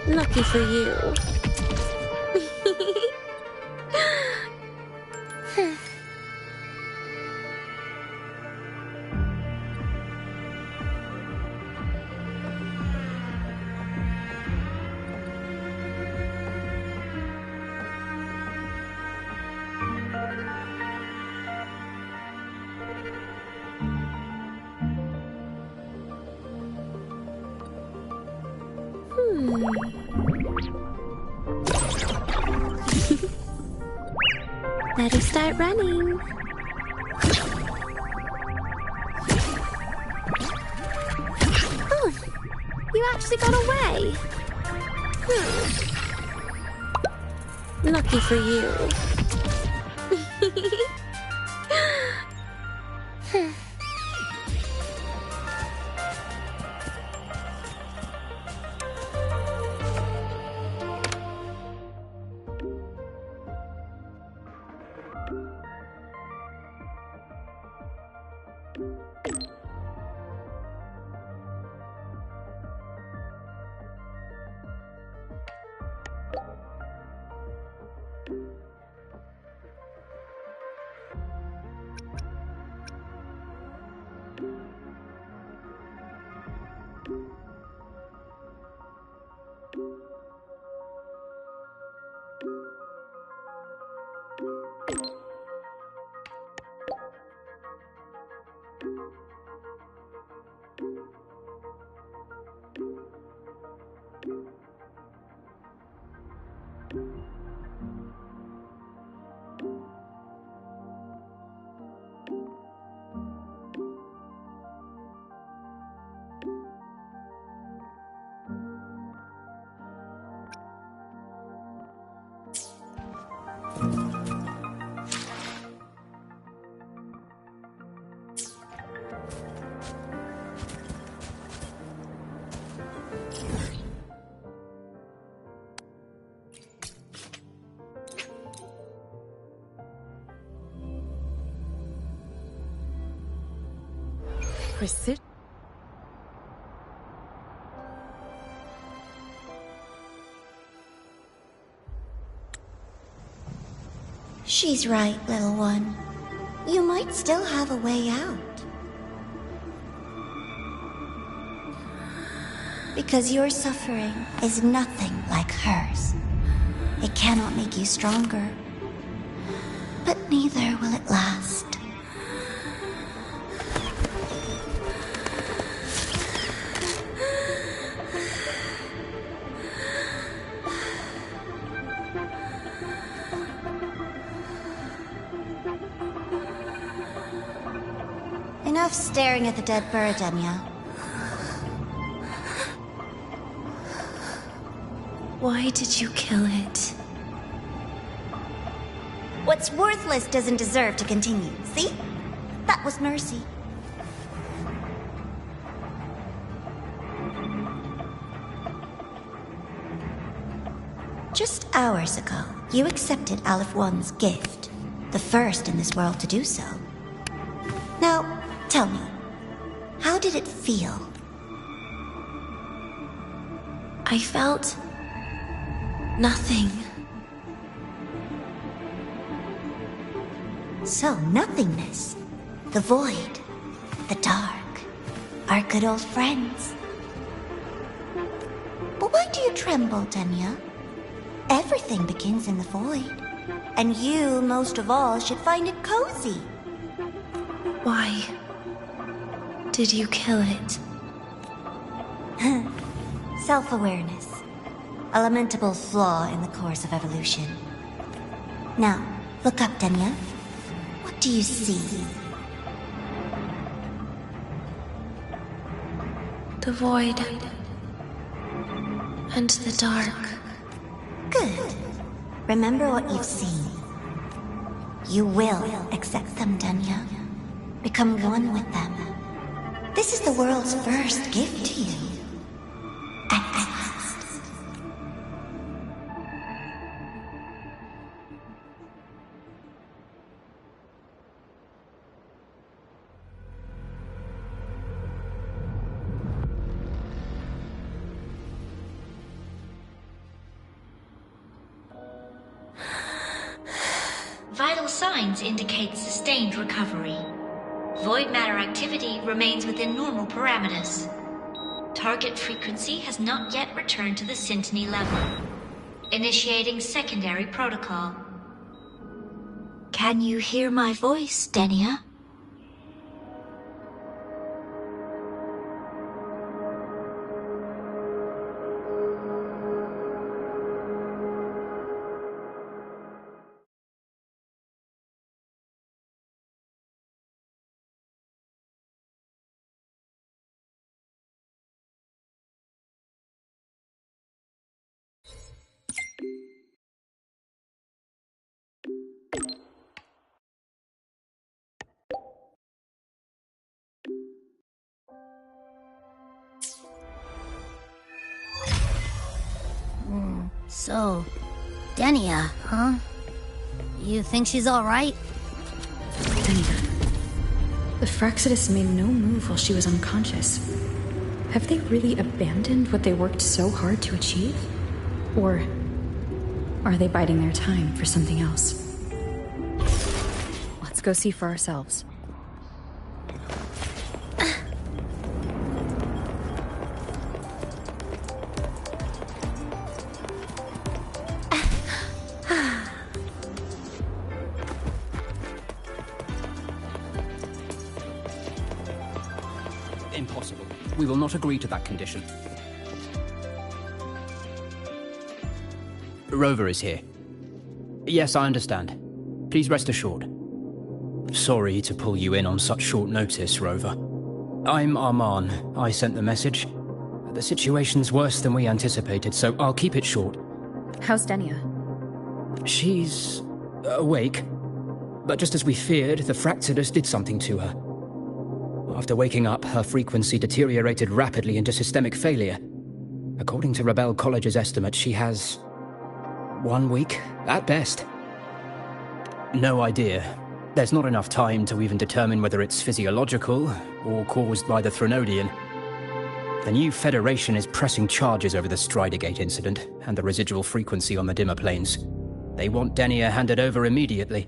Lucky for you. Better start running. Oh, you actually got away. Lucky for you. Precision. She's right, little one. You might still have a way out. Because your suffering is nothing like hers. It cannot make you stronger, but neither will it last. Enough staring at the dead bird, Denia. Why did you kill it? What's worthless doesn't deserve to continue, see? That was mercy. Just hours ago, you accepted Aleph One's gift, the first in this world to do so. Now, tell me, how did it feel? I felt nothing. So, nothingness, the void, the dark, our good old friends. But why do you tremble, Denia? Everything begins in the void, and you, most of all, should find it cozy. Why did you kill it? Self-awareness. A lamentable flaw in the course of evolution. Now, look up, Denia. What do you see? The void and the dark. Good. Remember what you've seen. You will accept them, Denia. Become one with them. This is the world's first gift to you. At last. signs indicate sustained recovery. Void matter activity remains within normal parameters. Target frequency has not yet returned to the Syntony level. Initiating secondary protocol. Can you hear my voice, Denia? So, Denia, huh? You think she's alright? Denia. The Fraxidus made no move while she was unconscious. Have they really abandoned what they worked so hard to achieve? Or are they biding their time for something else? Let's go see for ourselves. Impossible. We will not agree to that condition. Rover is here. Yes, I understand. Please rest assured. Sorry to pull you in on such short notice, Rover. I'm Arman. I sent the message. The situation's worse than we anticipated, so I'll keep it short. How's Denia? She's awake. But just as we feared, the Fraxidus did something to her. After waking up, her frequency deteriorated rapidly into systemic failure. According to Rebel College's estimate, she has 1 week, at best. No idea. There's not enough time to even determine whether it's physiological or caused by the Threnodian. The new Federation is pressing charges over the Stridergate incident and the residual frequency on the dimmer planes. They want Denia handed over immediately.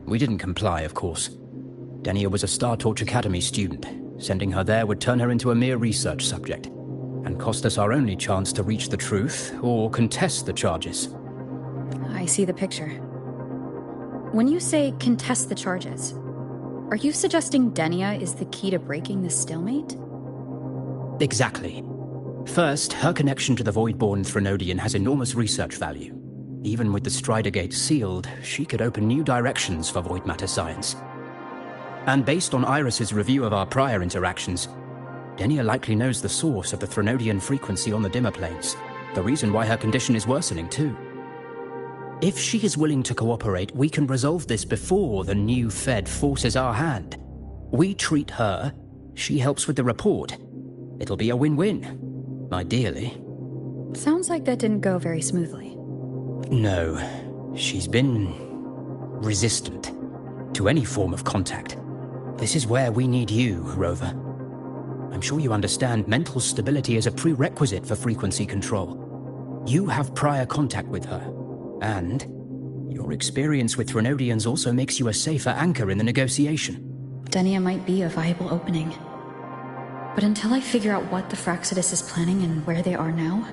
We didn't comply, of course. Denia was a Star Torch Academy student. Sending her there would turn her into a mere research subject, and cost us our only chance to reach the truth or contest the charges. I see the picture. When you say contest the charges, are you suggesting Denia is the key to breaking this stalemate? Exactly. First, her connection to the Voidborn Threnodian has enormous research value. Even with the Stridergate sealed, she could open new directions for void matter science. And based on Iris's review of our prior interactions, Denia likely knows the source of the Threnodian frequency on the dimmer planes, the reason why her condition is worsening too. If she is willing to cooperate, we can resolve this before the new Fed forces our hand. We treat her, she helps with the report. It'll be a win-win, ideally. Sounds like that didn't go very smoothly. No, she's been resistant to any form of contact. This is where we need you, Rover. I'm sure you understand mental stability is a prerequisite for frequency control. You have prior contact with her, and your experience with Threnodians also makes you a safer anchor in the negotiation. Denia might be a viable opening. But until I figure out what the Fraxidus is planning and where they are now,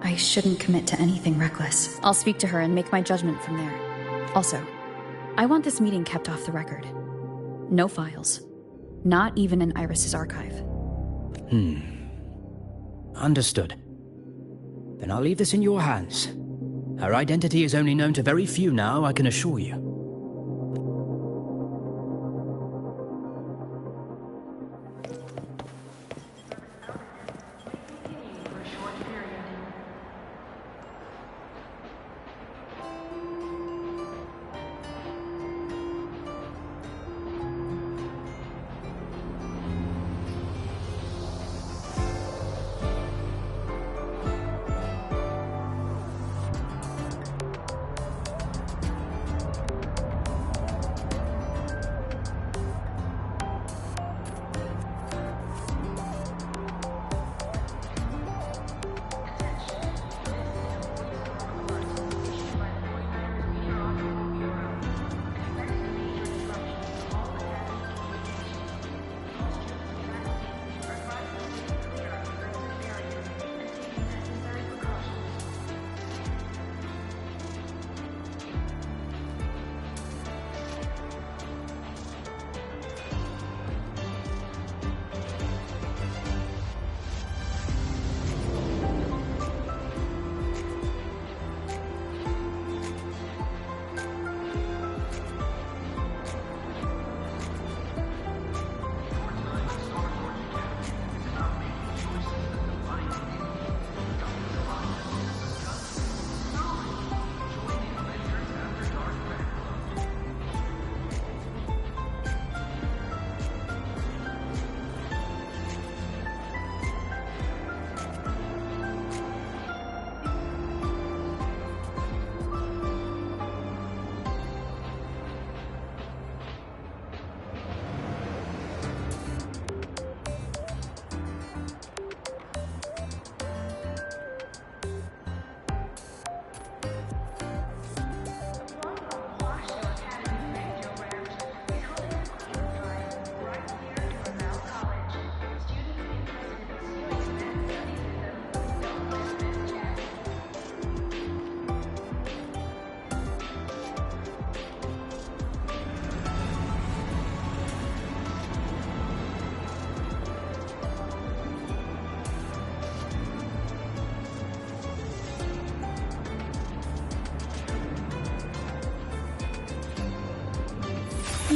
I shouldn't commit to anything reckless. I'll speak to her and make my judgment from there. Also, I want this meeting kept off the record. No files. Not even in Iris's archive. Understood. Then I'll leave this in your hands. Her identity is only known to very few now, I can assure you.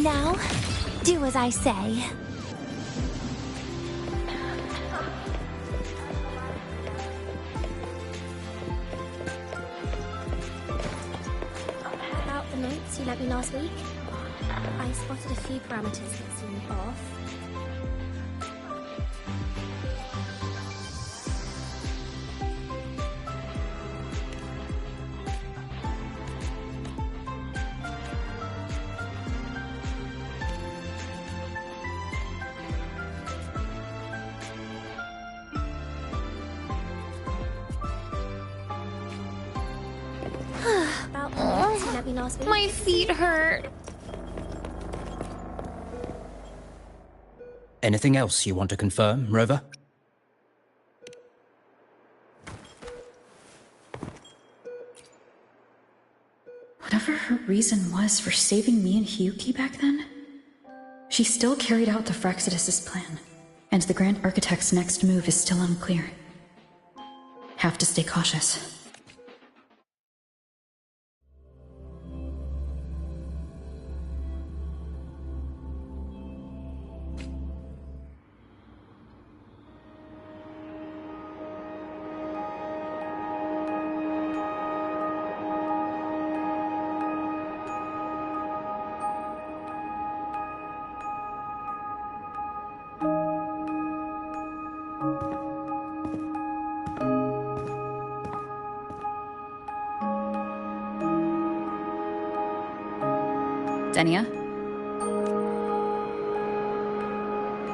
Now, do as I say. About the notes you lent me last week, I spotted a few parameters that seemed off. About the notes you lent me last week. My feet hurt. Anything else you want to confirm, Rover? Whatever her reason was for saving me and Hyuki back then, she still carried out the Fraxidus' plan, and the Grand Architect's next move is still unclear. Have to stay cautious. Denia?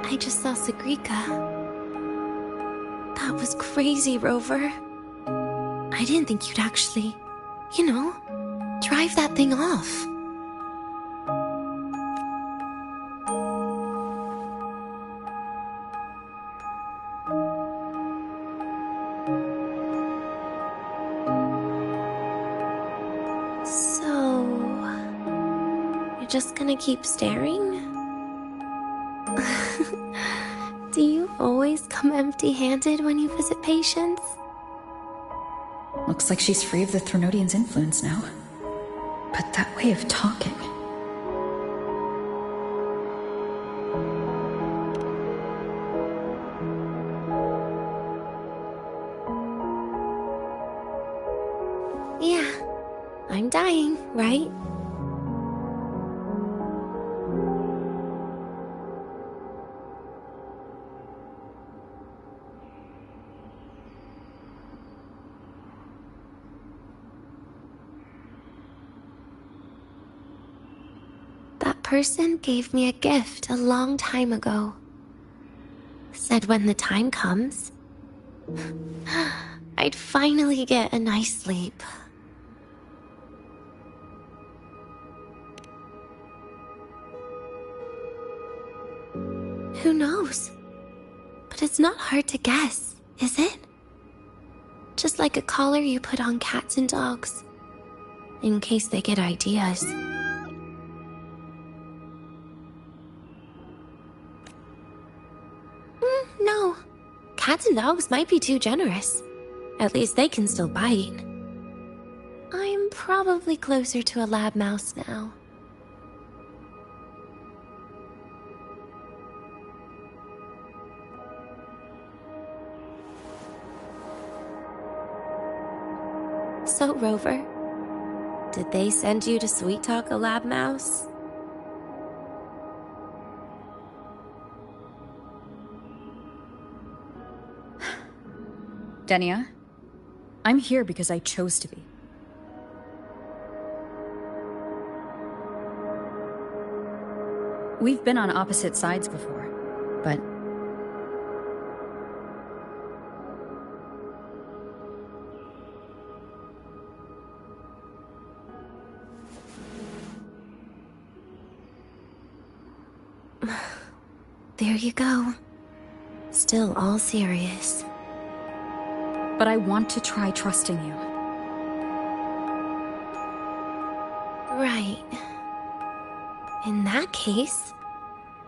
I just saw Sagrika. That was crazy, Rover. I didn't think you'd actually, drive that thing off. So, you're just gonna keep staring? Do you always come empty-handed when you visit patients? Looks like she's free of the Threnodian's influence now. But that way of talking... Yeah, I'm dying, right? That person gave me a gift a long time ago. Said when the time comes, I'd finally get a nice sleep. Who knows? But it's not hard to guess, is it? Just like a collar you put on cats and dogs, in case they get ideas. No. Cats and dogs might be too generous. At least they can still bite. I'm probably closer to a lab mouse now. So, Rover, did they send you to sweet talk a lab mouse? Denia? I'm here because I chose to be. We've been on opposite sides before, but... There you go. Still all serious. But I want to try trusting you. Right. In that case,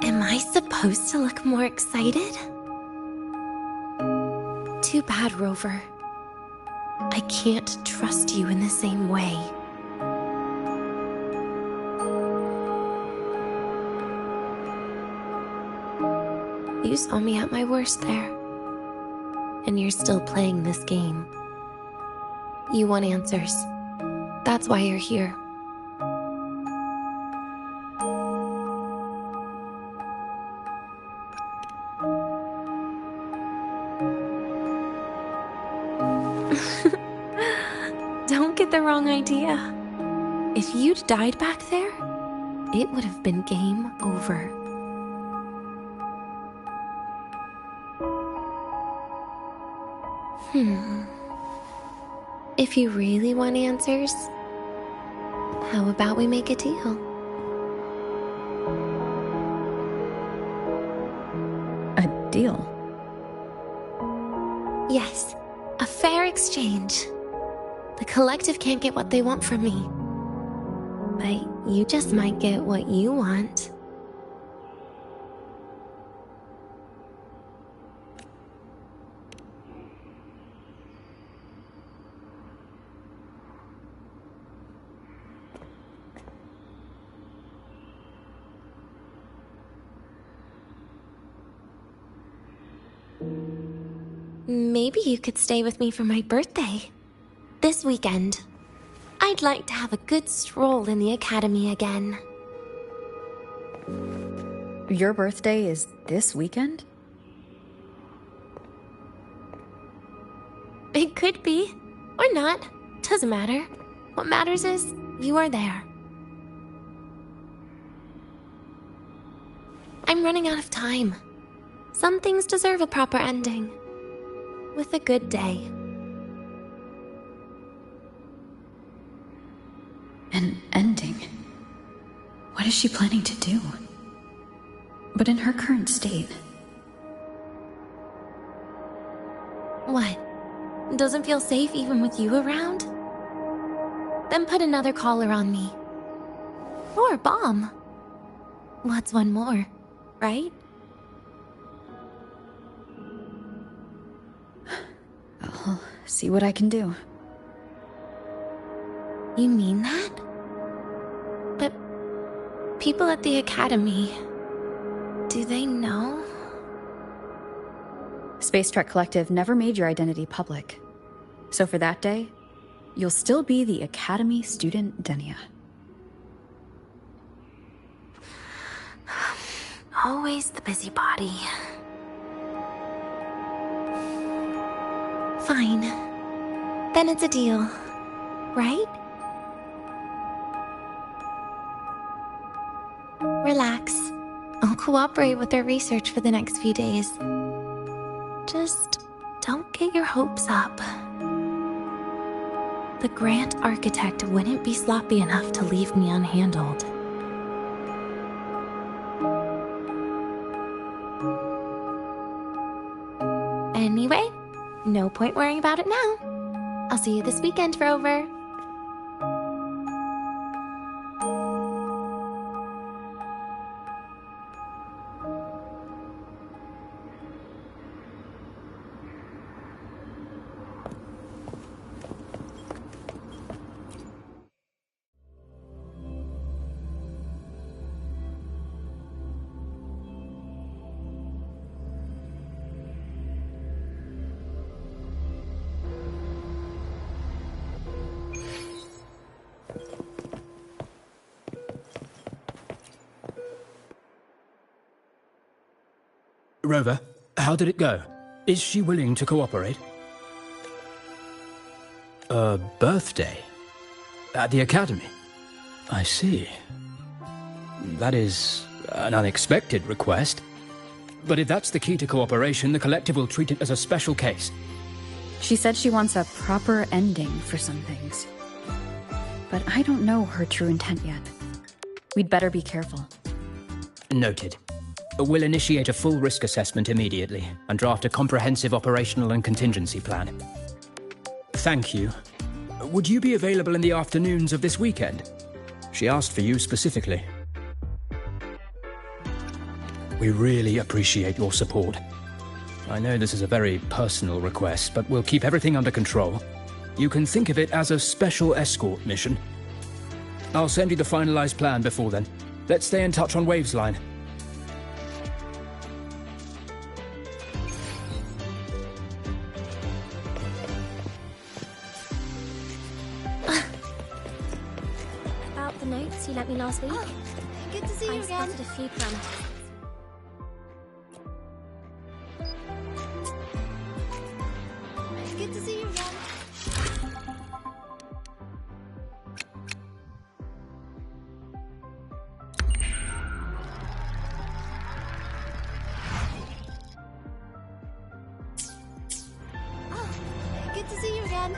am I supposed to look more excited? Too bad, Rover. I can't trust you in the same way. You saw me at my worst there. And you're still playing this game. You want answers. That's why you're here. Don't get the wrong idea. If you'd died back there, it would have been game over. If you really want answers, how about we make a deal? A deal? Yes, a fair exchange. The collective can't get what they want from me. But you just might get what you want. Maybe you could stay with me for my birthday. This weekend. I'd like to have a good stroll in the academy again. Your birthday is this weekend? It could be, or not. Doesn't matter. What matters is you are there. I'm running out of time. Some things deserve a proper ending. With a good day. An ending? What is she planning to do? But in her current state... What? Doesn't feel safe even with you around? Then put another collar on me. Or a bomb. What's one more, right? I'll see what I can do. You mean that? But people at the academy, do they know? Space Trek Collective never made your identity public. So for that day, you'll still be the Academy student Denia. Always the busybody. Fine. Then it's a deal, right? Relax. I'll cooperate with their research for the next few days. Just don't get your hopes up. The Grand Architect wouldn't be sloppy enough to leave me unhandled. Anyway, no point worrying about it now. I'll see you this weekend, Rover. Rover, how did it go? Is she willing to cooperate? A birthday? At the academy? I see. That is an unexpected request. But if that's the key to cooperation, the collective will treat it as a special case. She said she wants a proper ending for some things. But I don't know her true intent yet. We'd better be careful. Noted. We'll initiate a full risk assessment immediately and draft a comprehensive operational and contingency plan. Thank you. Would you be available in the afternoons of this weekend? She asked for you specifically. We really appreciate your support. I know this is a very personal request, but we'll keep everything under control. You can think of it as a special escort mission. I'll send you the finalized plan before then. Let's stay in touch on Waves line. parameters you lent me last week. Oh, good to see you I again. spotted a few parameters. Good to see you again. Oh, good to see you again.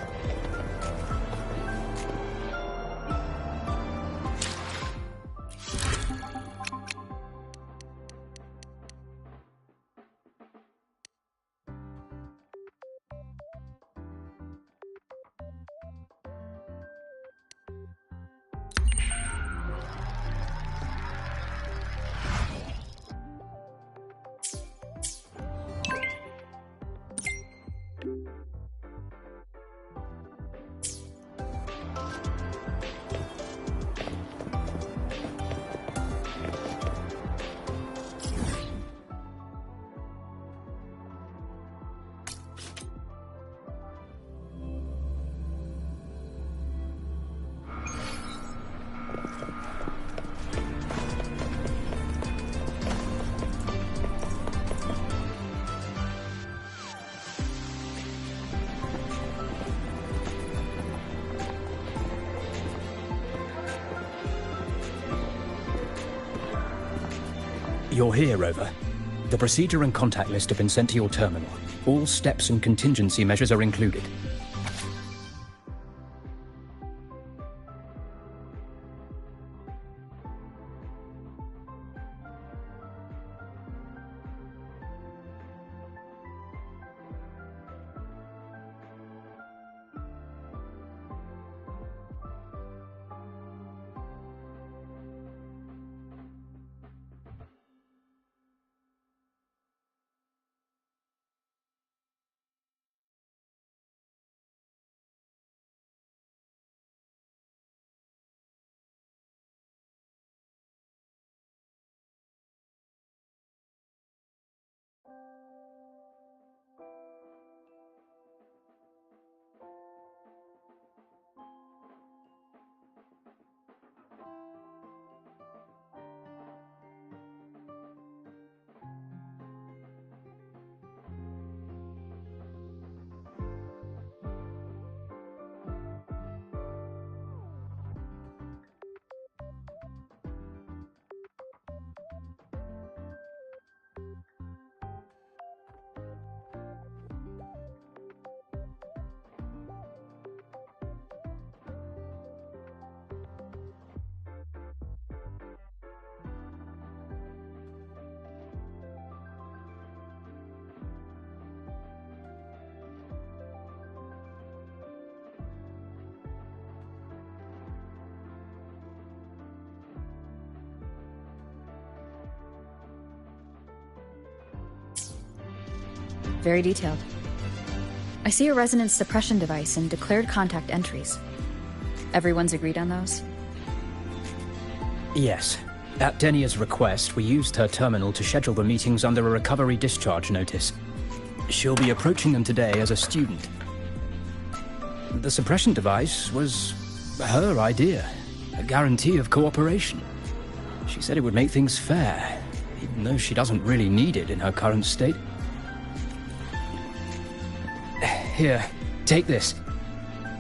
You're here, Rover. The procedure and contact list have been sent to your terminal. All steps and contingency measures are included. Very detailed. I see a resonance suppression device and declared contact entries. Everyone's agreed on those? Yes. At Denia's request, we used her terminal to schedule the meetings under a recovery discharge notice. She'll be approaching them today as a student. The suppression device was her idea, a guarantee of cooperation. She said it would make things fair, even though she doesn't really need it in her current state. Here, take this.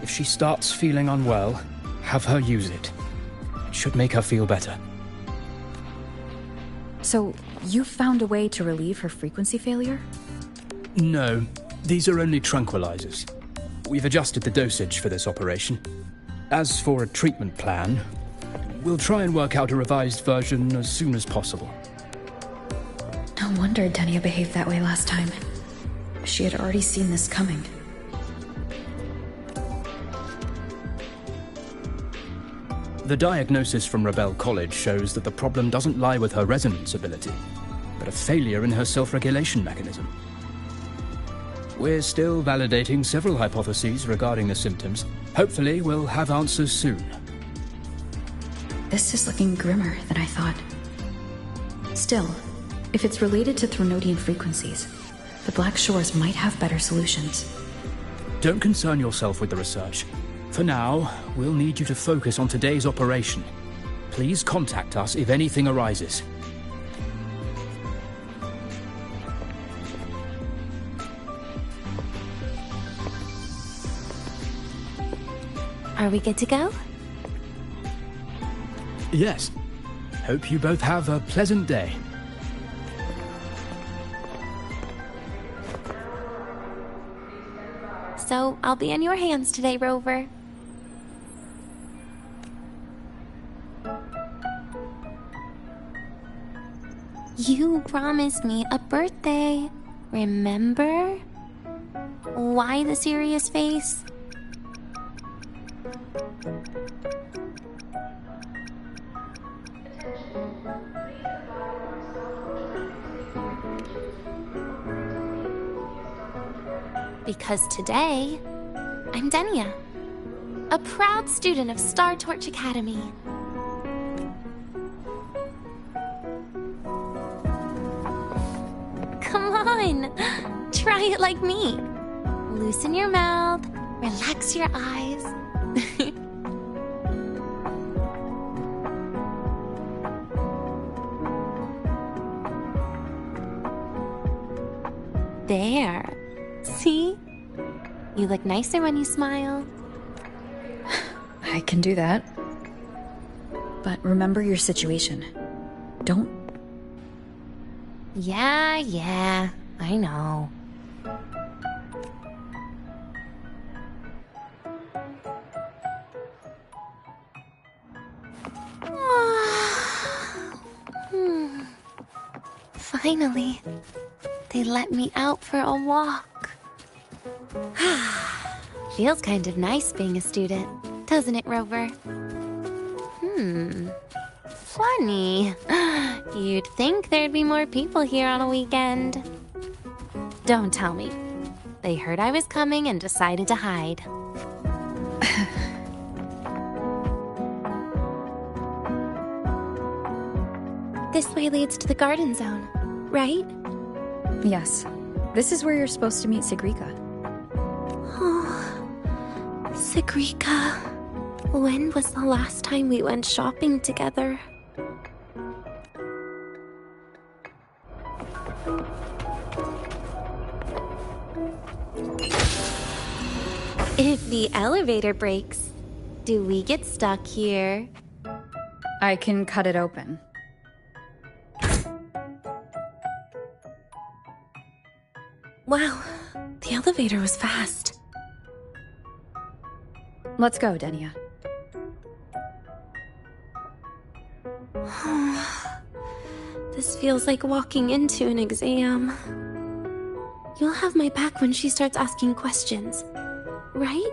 If she starts feeling unwell, have her use it. It should make her feel better. So, you found a way to relieve her frequency failure? No, these are only tranquilizers. We've adjusted the dosage for this operation. As for a treatment plan, we'll try and work out a revised version as soon as possible. No wonder Denia behaved that way last time. She had already seen this coming. The diagnosis from Rebel College shows that the problem doesn't lie with her resonance ability, but a failure in her self-regulation mechanism. We're still validating several hypotheses regarding the symptoms. Hopefully, we'll have answers soon. This is looking grimmer than I thought. Still, if it's related to Threnodian frequencies, the Black Shores might have better solutions. Don't concern yourself with the research. For now, we'll need you to focus on today's operation. Please contact us if anything arises. Are we good to go? Yes. Hope you both have a pleasant day. So, I'll be in your hands today, Rover. You promised me a birthday, remember? Why the serious face? Because today, I'm Denia, a proud student of Star Torch Academy. Come on, try it like me. Loosen your mouth, relax your eyes. There. See? You look nicer when you smile. I can do that. But remember your situation. Don't... Yeah, I know. Finally, they let me out for a walk. Feels kind of nice being a student, doesn't it, Rover? Funny. You'd think there'd be more people here on a weekend. Don't tell me. They heard I was coming and decided to hide. This way leads to the garden zone, right? Yes. This is where you're supposed to meet Sigrika. Oh, Sigrika. When was the last time we went shopping together? If the elevator breaks, do we get stuck here? I can cut it open. Wow, the elevator was fast. Let's go, Denia. This feels like walking into an exam. You'll have my back when she starts asking questions, right?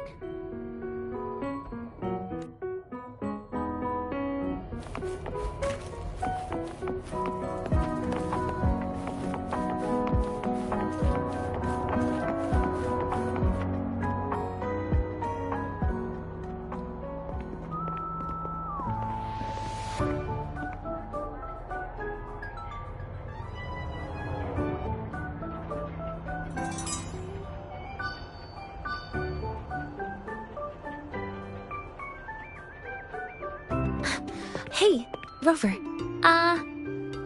Hey, Rover.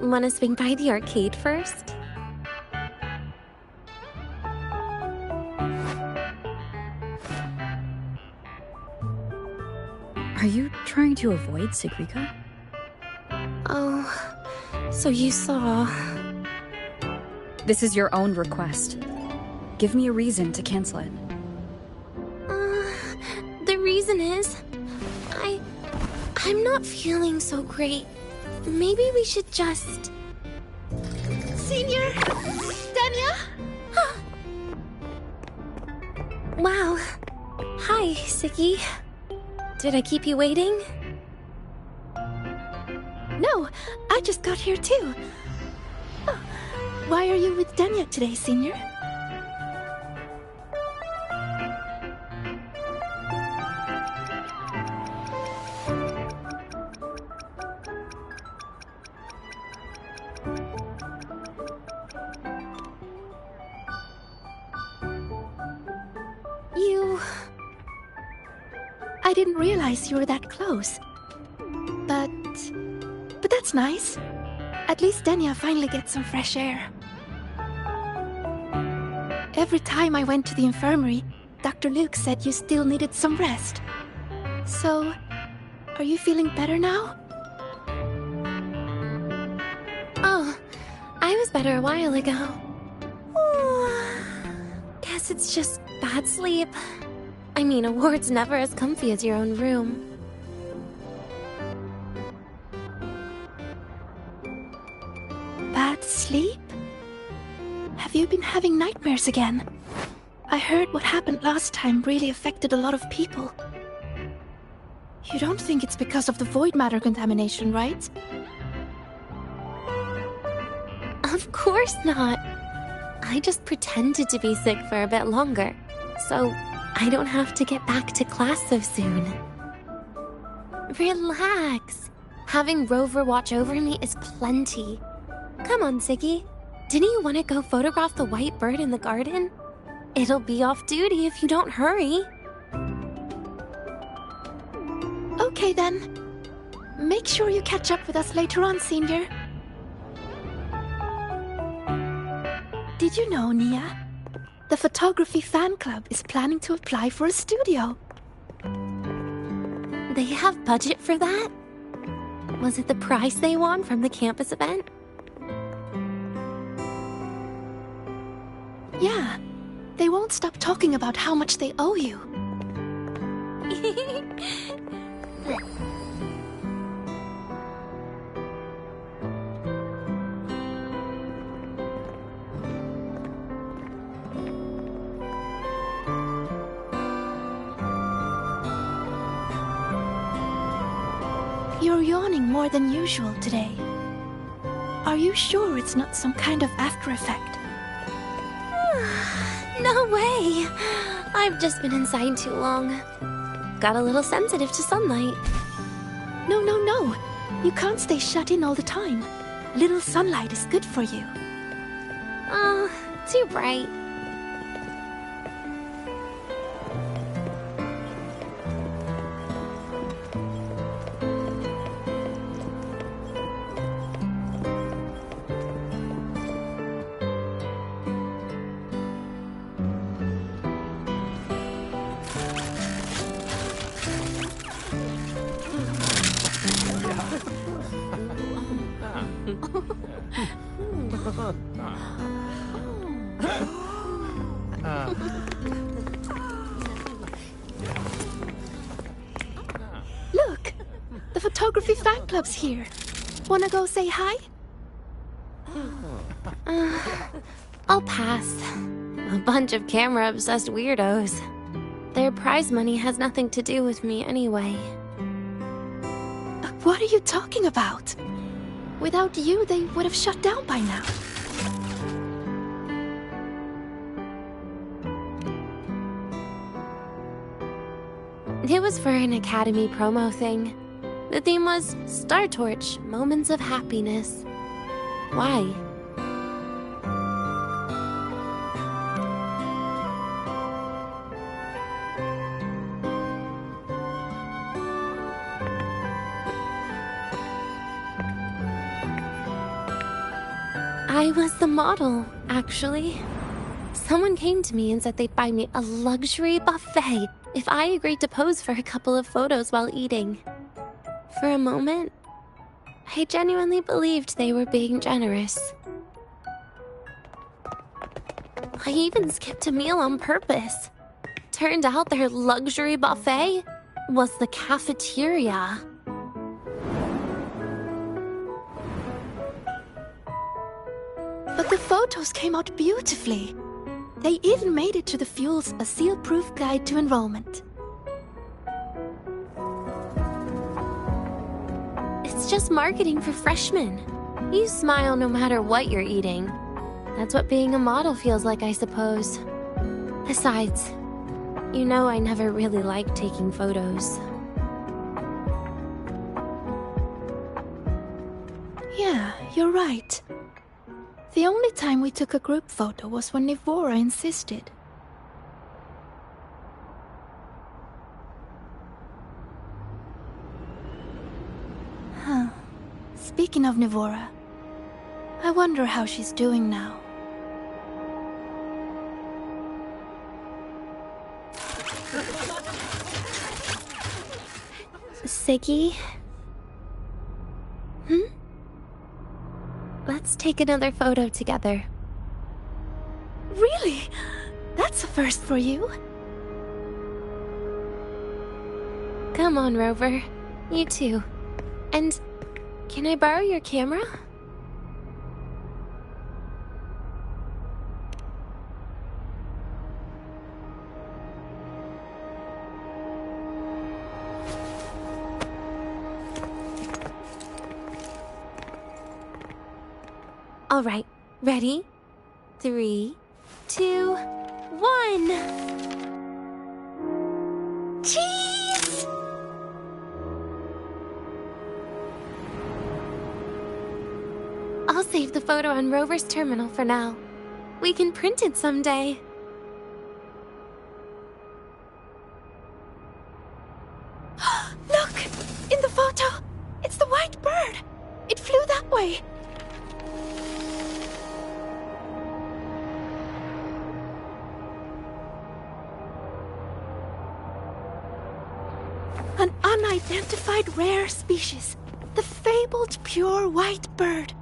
Wanna swing by the arcade first? Are you trying to avoid Sigrika? Oh, so you saw... This is your own request. Give me a reason to cancel it. The reason is... I'm not feeling so great. Maybe we should just... Senior? Denia? Wow. Hi, Siggy. Did I keep you waiting? No, I just got here too. Oh, why are you with Denia today, Senior? I didn't realize you were that close. But But that's nice. At least Denia finally gets some fresh air. Every time I went to the infirmary, Dr. Luke said you still needed some rest. So, are you feeling better now? Oh, I was better a while ago. Guess it's just bad sleep. I mean, a ward's never as comfy as your own room. Bad sleep? Have you been having nightmares again? I heard what happened last time really affected a lot of people. You don't think it's because of the void matter contamination, right? Of course not. I just pretended to be sick for a bit longer, so I don't have to get back to class so soon. Relax. Having Rover watch over me is plenty. Come on, Siggy. Didn't you want to go photograph the white bird in the garden? It'll be off duty if you don't hurry. Okay then. Make sure you catch up with us later on, Senior. Did you know, Nia? The photography fan club is planning to apply for a studio. They have budget for that? Was it the prize they won from the campus event? Yeah. They won't stop talking about how much they owe you. You're yawning more than usual today. Are you sure it's not some kind of after effect? No way! I've just been inside too long. Got a little sensitive to sunlight. No. You can't stay shut in all the time. Little sunlight is good for you. Oh, too bright. Look! The photography fan club's here. Wanna go say hi? I'll pass. A bunch of camera-obsessed weirdos. Their prize money has nothing to do with me anyway. What are you talking about? Without you, they would have shut down by now. It was for an Academy promo thing. The theme was Star Torch, Moments of Happiness. Why? I was the model, actually. Someone came to me and said they'd buy me a luxury buffet if I agreed to pose for a couple of photos while eating. For a moment, I genuinely believed they were being generous. I even skipped a meal on purpose. Turned out their luxury buffet was the cafeteria. But the photos came out beautifully. They even made it to the Fuel's A Seal-Proof Guide to Enrollment. It's just marketing for freshmen. You smile no matter what you're eating. That's what being a model feels like, I suppose. Besides, you know I never really liked taking photos. Yeah, you're right. The only time we took a group photo was when Nivora insisted. Huh. Speaking of Nivora, I wonder how she's doing now. Siggy? Let's take another photo together. Really? That's a first for you. Come on, Rover. You too. And can I borrow your camera? All right, ready? 3, 2, 1. Cheese! I'll save the photo on Rover's terminal for now. We can print it someday. Look! In the photo! It's the white bird! It flew that way! An unidentified rare species. The fabled pure white bird.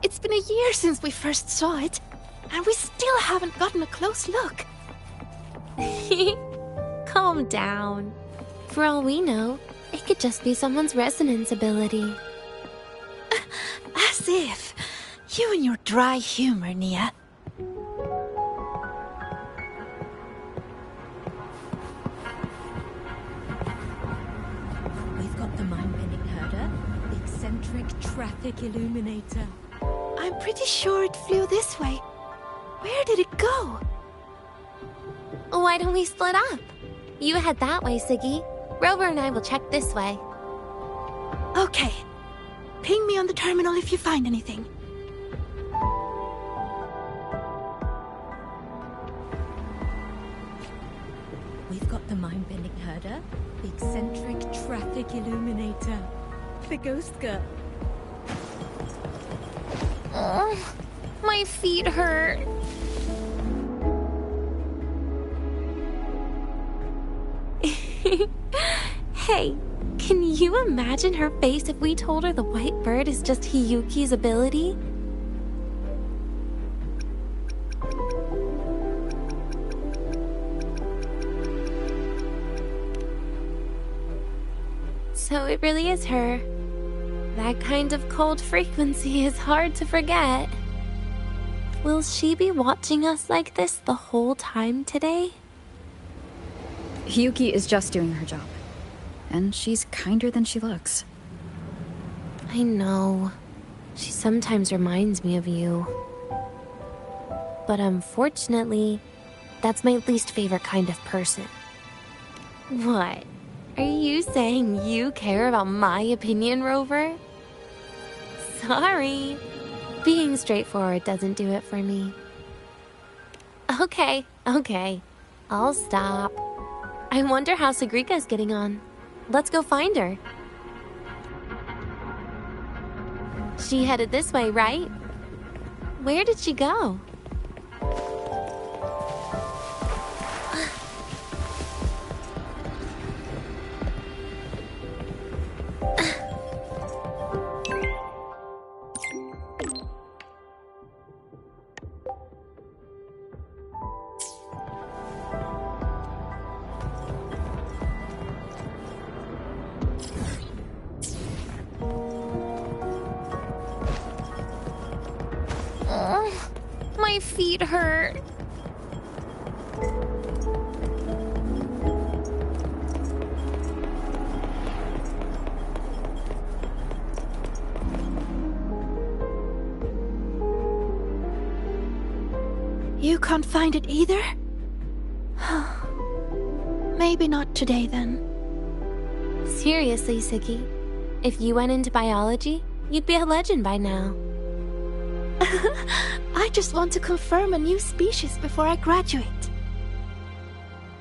It's been a year since we first saw it, and we still haven't gotten a close look. Calm down. For all we know, it could just be someone's resonance ability. As if. You and your dry humor, Nia. We've got the mind-bending herder, the eccentric traffic illuminator. I'm pretty sure it flew this way. Where did it go? Why don't we split up? You head that way, Siggy. Rover and I will check this way. Okay. Ping me on the terminal if you find anything. We've got the mind-bending herder, the eccentric traffic illuminator, the ghost girl. My feet hurt. Hey, can you imagine her face if we told her the white bird is just Hiyuki's ability? So it really is her. That kind of cold frequency is hard to forget. Will she be watching us like this the whole time today? Hiyuki is just doing her job. And she's kinder than she looks. I know. She sometimes reminds me of you. But unfortunately, that's my least favorite kind of person. What? Are you saying you care about my opinion, Rover? Sorry. Being straightforward doesn't do it for me. Okay. I'll stop. I wonder how Sagrika's getting on. Let's go find her. She headed this way, right? Where did she go? My feet hurt. You can't find it either? Maybe not today then. Seriously, Siggy. If you went into biology, you'd be a legend by now. I just want to confirm a new species before I graduate.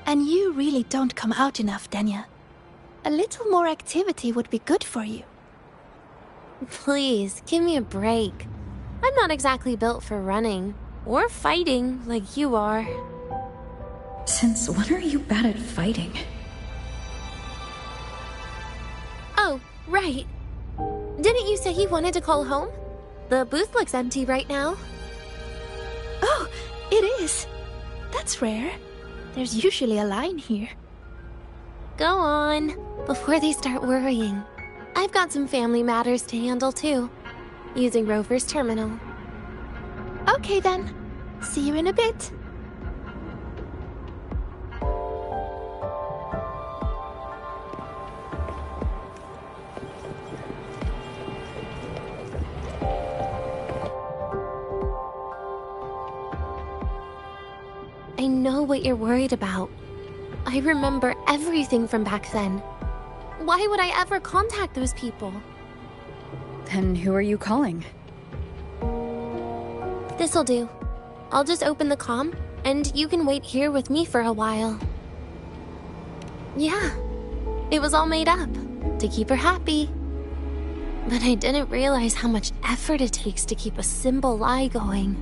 And you really don't come out enough, Denia. A little more activity would be good for you. Please, give me a break. I'm not exactly built for running or fighting like you are. Since when are you bad at fighting? Oh, right. Didn't you say you wanted to call home? The booth looks empty right now. Oh, it is. That's rare. There's usually a line here. Go on, before they start worrying. I've got some family matters to handle too, using Rover's terminal. Okay then. See you in a bit. I know what you're worried about. I remember everything from back then. Why would I ever contact those people? Then who are you calling? This'll do. I'll just open the comm, and you can wait here with me for a while. Yeah, it was all made up, to keep her happy. But I didn't realize how much effort it takes to keep a simple lie going.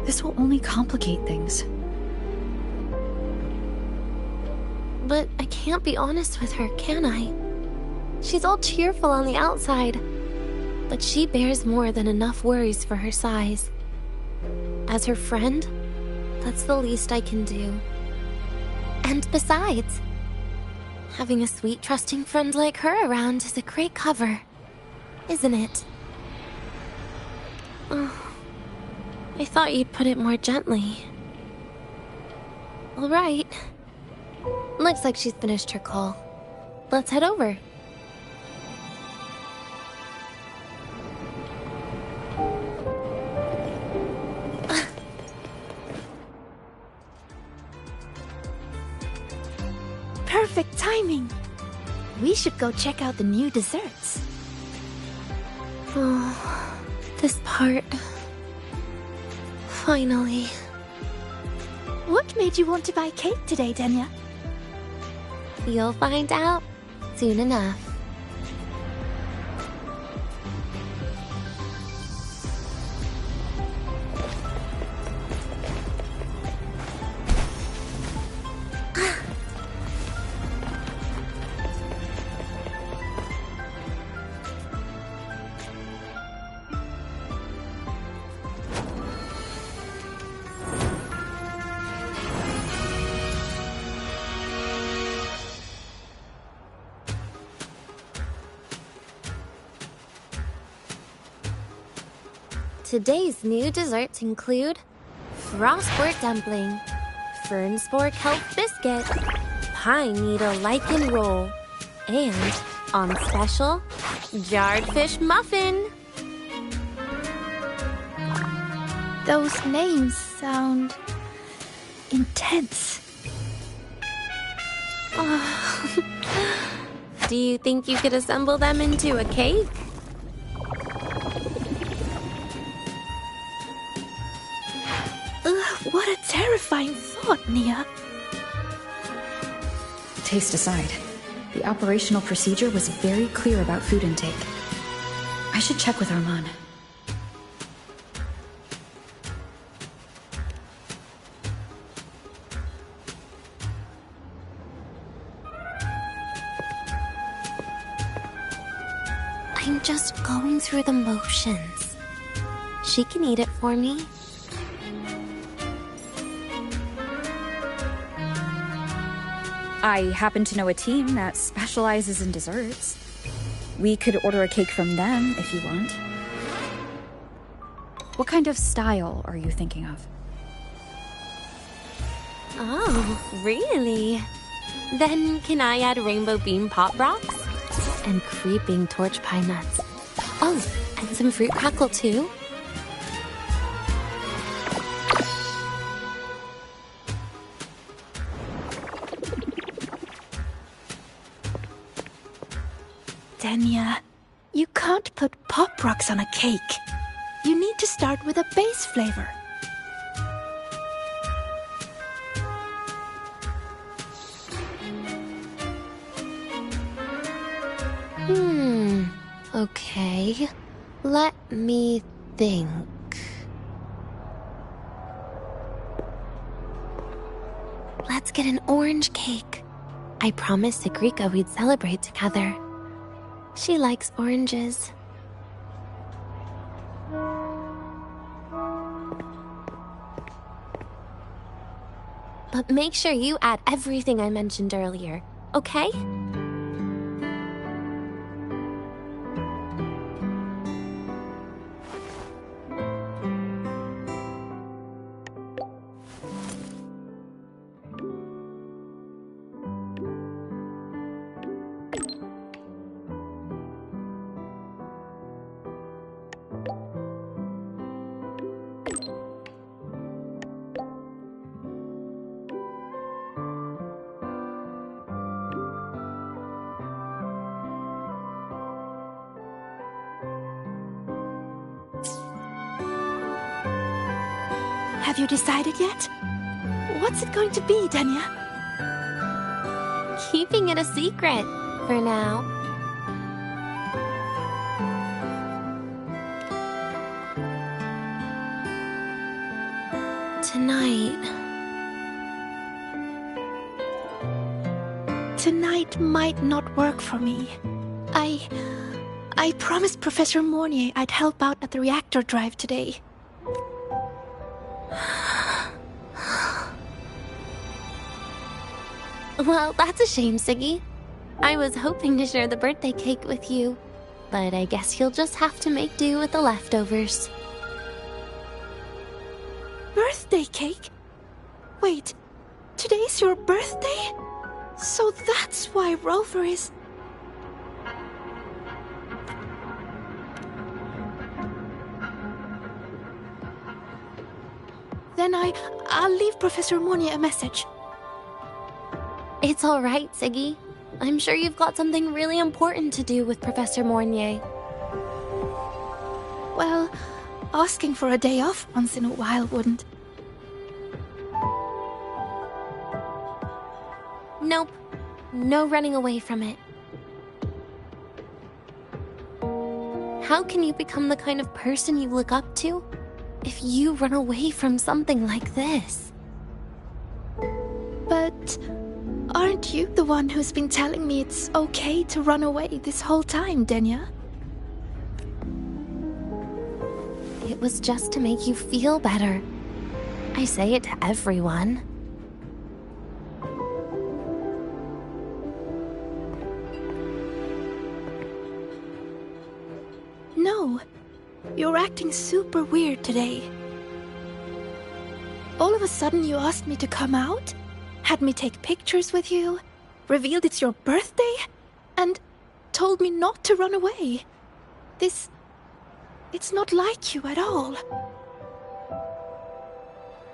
This will only complicate things. But I can't be honest with her, can I? She's all cheerful on the outside, but she bears more than enough worries for her size. As her friend, that's the least I can do. And besides, having a sweet, trusting friend like her around is a great cover, isn't it? Oh, I thought you'd put it more gently. All right. Looks like she's finished her call. Let's head over. Perfect timing. We should go check out the new desserts. Oh, this part. Finally. What made you want to buy cake today, Denia? You'll find out soon enough. Today's new desserts include Frostwort Dumpling, Fernspore Kelp Biscuit, Pine Needle Lichen Roll, and, on special, Jarred Fish Muffin. Those names sound intense. Do you think you could assemble them into a cake? What a terrifying thought, Nia. Taste aside, the operational procedure was very clear about food intake. I should check with Arman. I'm just going through the motions. She can eat it for me. I happen to know a team that specializes in desserts. We could order a cake from them if you want. What kind of style are you thinking of? Oh, really? Then can I add rainbow bean pop rocks? And creeping torch pine nuts. Oh, and some fruit crackle too? Denia, you can't put pop rocks on a cake. You need to start with a base flavor. Okay, let me think. Let's get an orange cake. I promised Sigrika we'd celebrate together. She likes oranges. But make sure you add everything I mentioned earlier, okay? Have you decided yet? What's it going to be, Denia? Keeping it a secret for now. Tonight might not work for me. I promised Professor Mornier I'd help out at the reactor drive today. Well, that's a shame, Siggy. I was hoping to share the birthday cake with you, but I guess you'll just have to make do with the leftovers. Birthday cake? Wait, today's your birthday? So that's why Rover is... Then I'll leave Professor Mornier a message. It's all right, Siggy. I'm sure you've got something really important to do with Professor Mornier. Well, asking for a day off once in a while wouldn't. Nope. No running away from it. How can you become the kind of person you look up to if you run away from something like this? But aren't you the one who's been telling me it's okay to run away this whole time, Denia? It was just to make you feel better. I say it to everyone. No, you're acting super weird today. All of a sudden you asked me to come out, had me take pictures with you, revealed it's your birthday, and told me not to run away. It's not like you at all.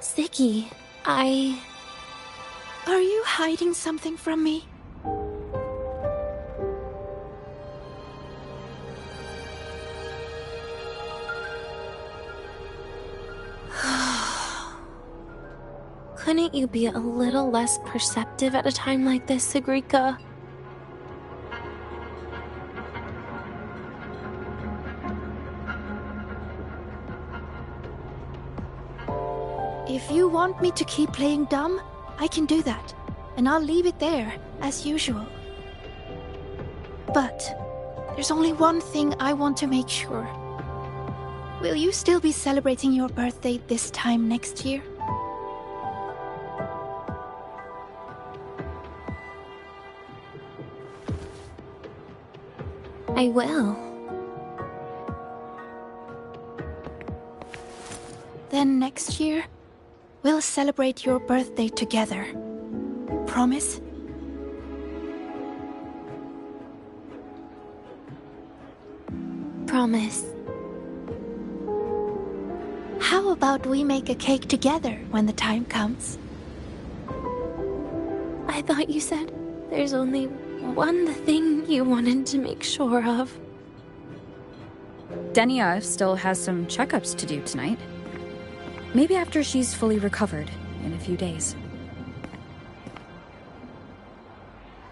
Siggy, Are you hiding something from me? Couldn't you be a little less perceptive at a time like this, Sigrika? If you want me to keep playing dumb, I can do that, and I'll leave it there, as usual. But there's only one thing I want to make sure. Will you still be celebrating your birthday this time next year? I will. Then next year, we'll celebrate your birthday together. Promise? Promise. How about we make a cake together when the time comes? I thought you said there's only one thing you wanted to make sure of. Denia still has some checkups to do tonight. Maybe after she's fully recovered in a few days.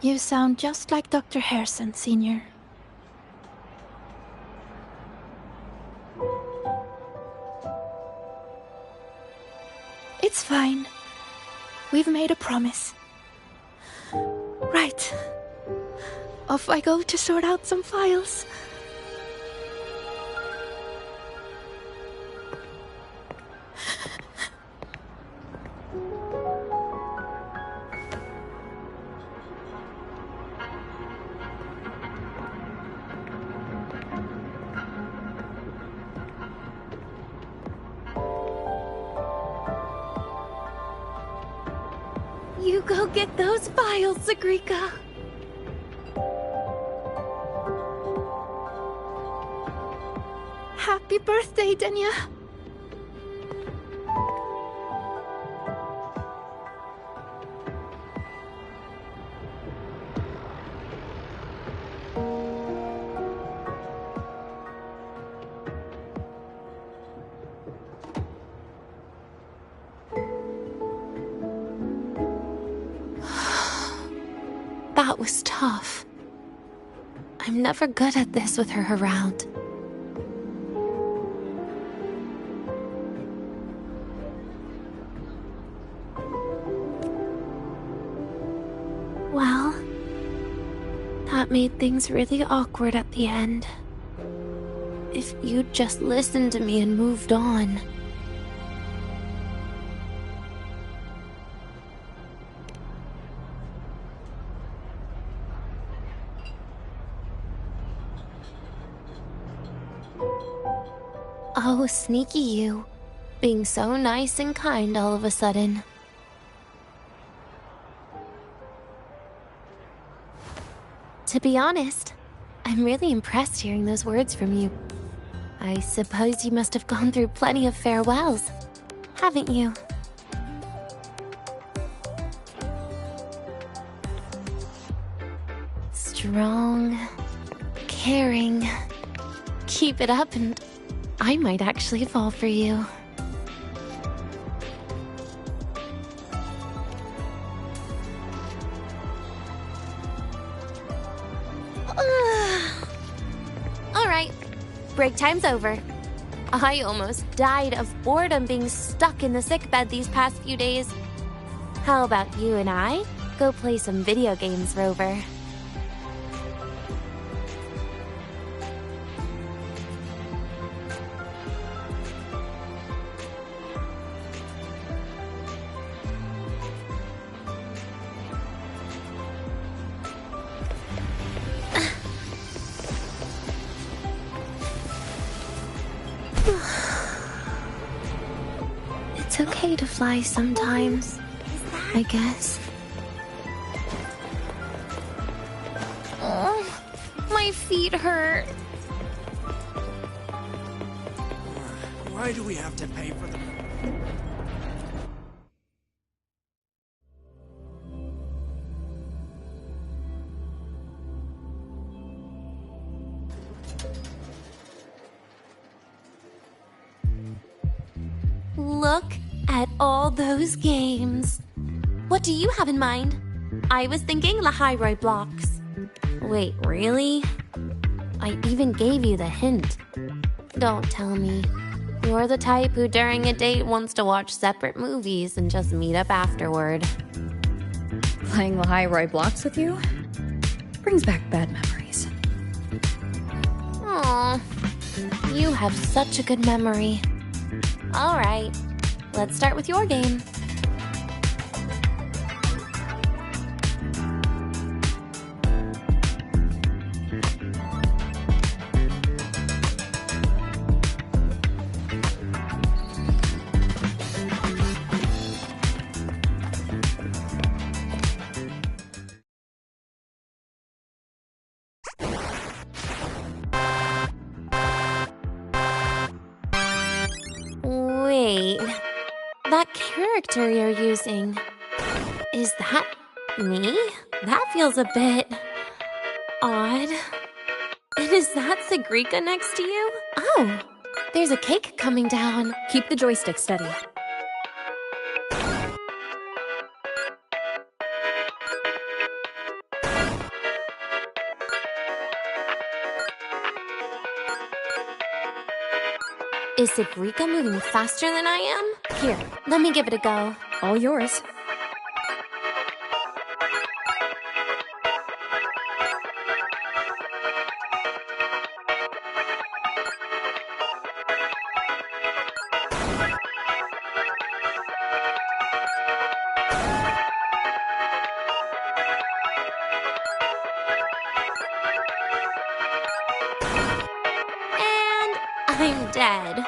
You sound just like Dr. Harrison, Senior. It's fine. We've made a promise. Right. Off I go to sort out some files. You go get those files, Sagrika. Happy birthday, Denia. That was tough. I'm never good at this with her around. Well, that made things really awkward at the end. If you'd just listened to me and moved on. Oh, sneaky you. Being so nice and kind all of a sudden. To be honest, I'm really impressed hearing those words from you. I suppose you must have gone through plenty of farewells, haven't you? Strong, caring. Keep it up and I might actually fall for you. Alright, break time's over. I almost died of boredom being stuck in the sickbed these past few days. How about you and I go play some video games, Rover? It's okay to fly sometimes, I guess. Oh, my feet hurt. Why do we have to pay for them? Look at all those games. What do you have in mind? I was thinking Lahiroi blocks. Wait, really? I even gave you the hint. Don't tell me. You're the type who during a date wants to watch separate movies and just meet up afterward. Playing Lahiroi blocks with you brings back bad memories. Aw, you have such a good memory. All right, let's start with your game. Wait, that character you're using, is that me? That feels a bit odd. And is that Sagrika next to you? Oh, there's a cake coming down. Keep the joystick steady. Is Sabrika moving faster than I am? Here, let me give it a go. All yours. And I'm dead.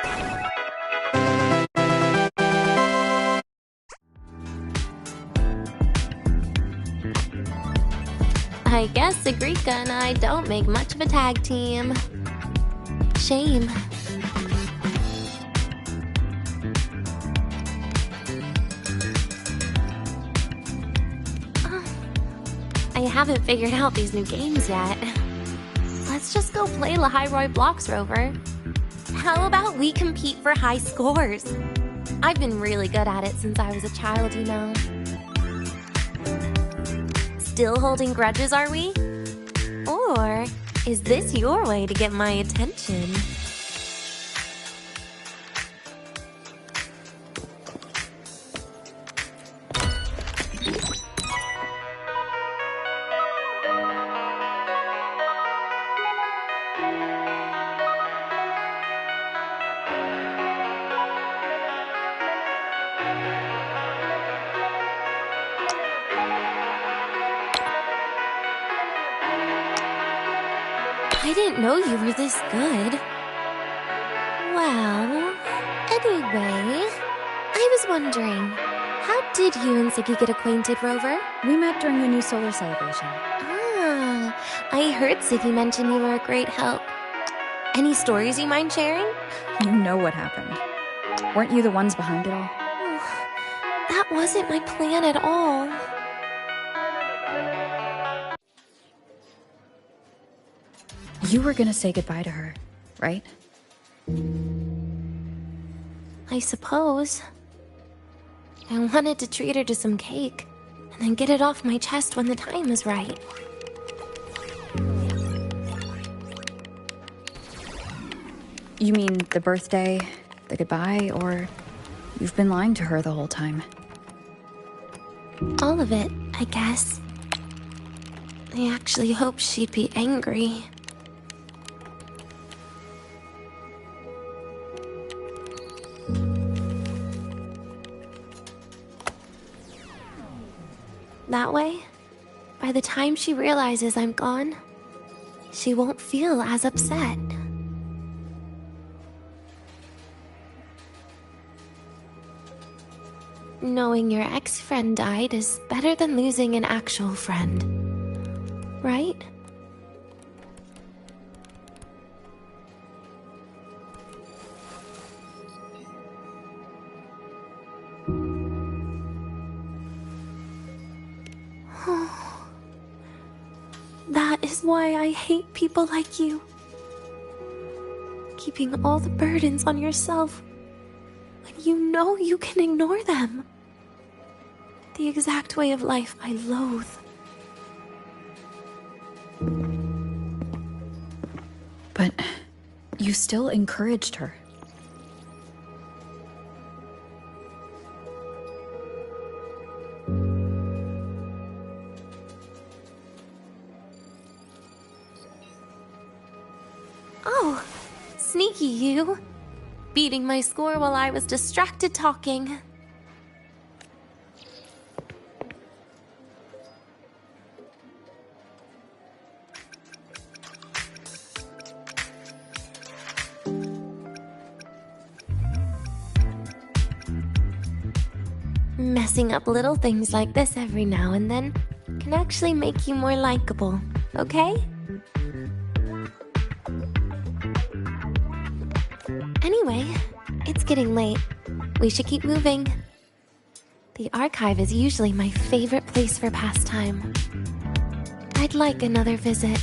I guess Sagrika and I don't make much of a tag team. Shame. I haven't figured out these new games yet. Let's just go play Lahairoi Blocks Rover. How about we compete for high scores? I've been really good at it since I was a child, you know. Still holding grudges, are we? Or is this your way to get my attention? I didn't know you were this good. Well, anyway, I was wondering, how did you and Ziggy get acquainted, Rover? We met during the new solar celebration. Ah, I heard Ziggy mention you were a great help. Any stories you mind sharing? You know what happened. Weren't you the ones behind it all? That wasn't my plan at all. You were gonna say goodbye to her, right? I suppose. I wanted to treat her to some cake, and then get it off my chest when the time was right. You mean the birthday, the goodbye, or you've been lying to her the whole time? All of it, I guess. I actually hoped she'd be angry. That way, by the time she realizes I'm gone, she won't feel as upset. Knowing your ex-friend died is better than losing an actual friend, right? That is why I hate people like you. Keeping all the burdens on yourself when you know you can ignore them. The exact way of life I loathe. But you still encouraged her. Oh, sneaky you. Beating my score while I was distracted talking. Messing up little things like this every now and then can actually make you more likable, okay? Anyway, it's getting late. We should keep moving. The archive is usually my favorite place for pastime. I'd like another visit.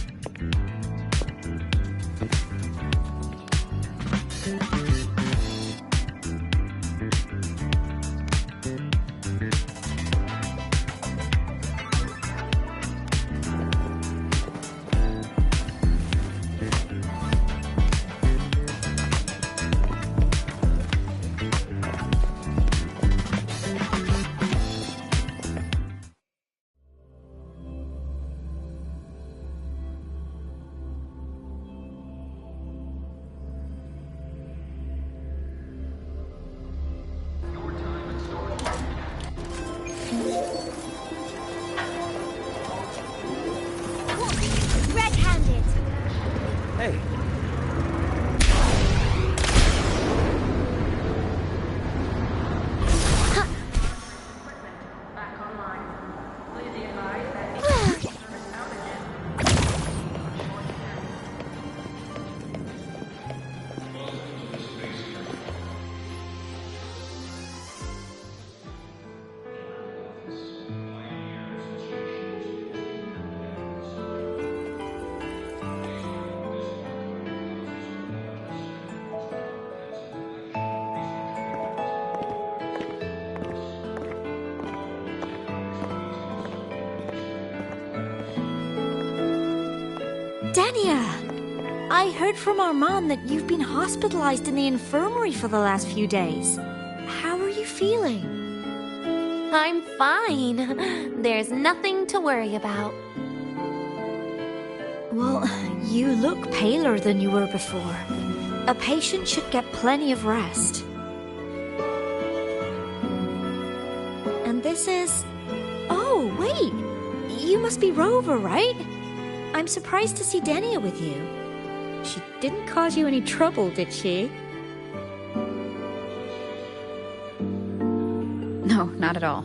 Hey. Denia! I heard from Armand that you've been hospitalized in the infirmary for the last few days. How are you feeling? I'm fine. There's nothing to worry about. Well, you look paler than you were before. A patient should get plenty of rest. And this is... Oh, wait! You must be Rover, right? I'm surprised to see Denia with you. She didn't cause you any trouble, did she? No, not at all.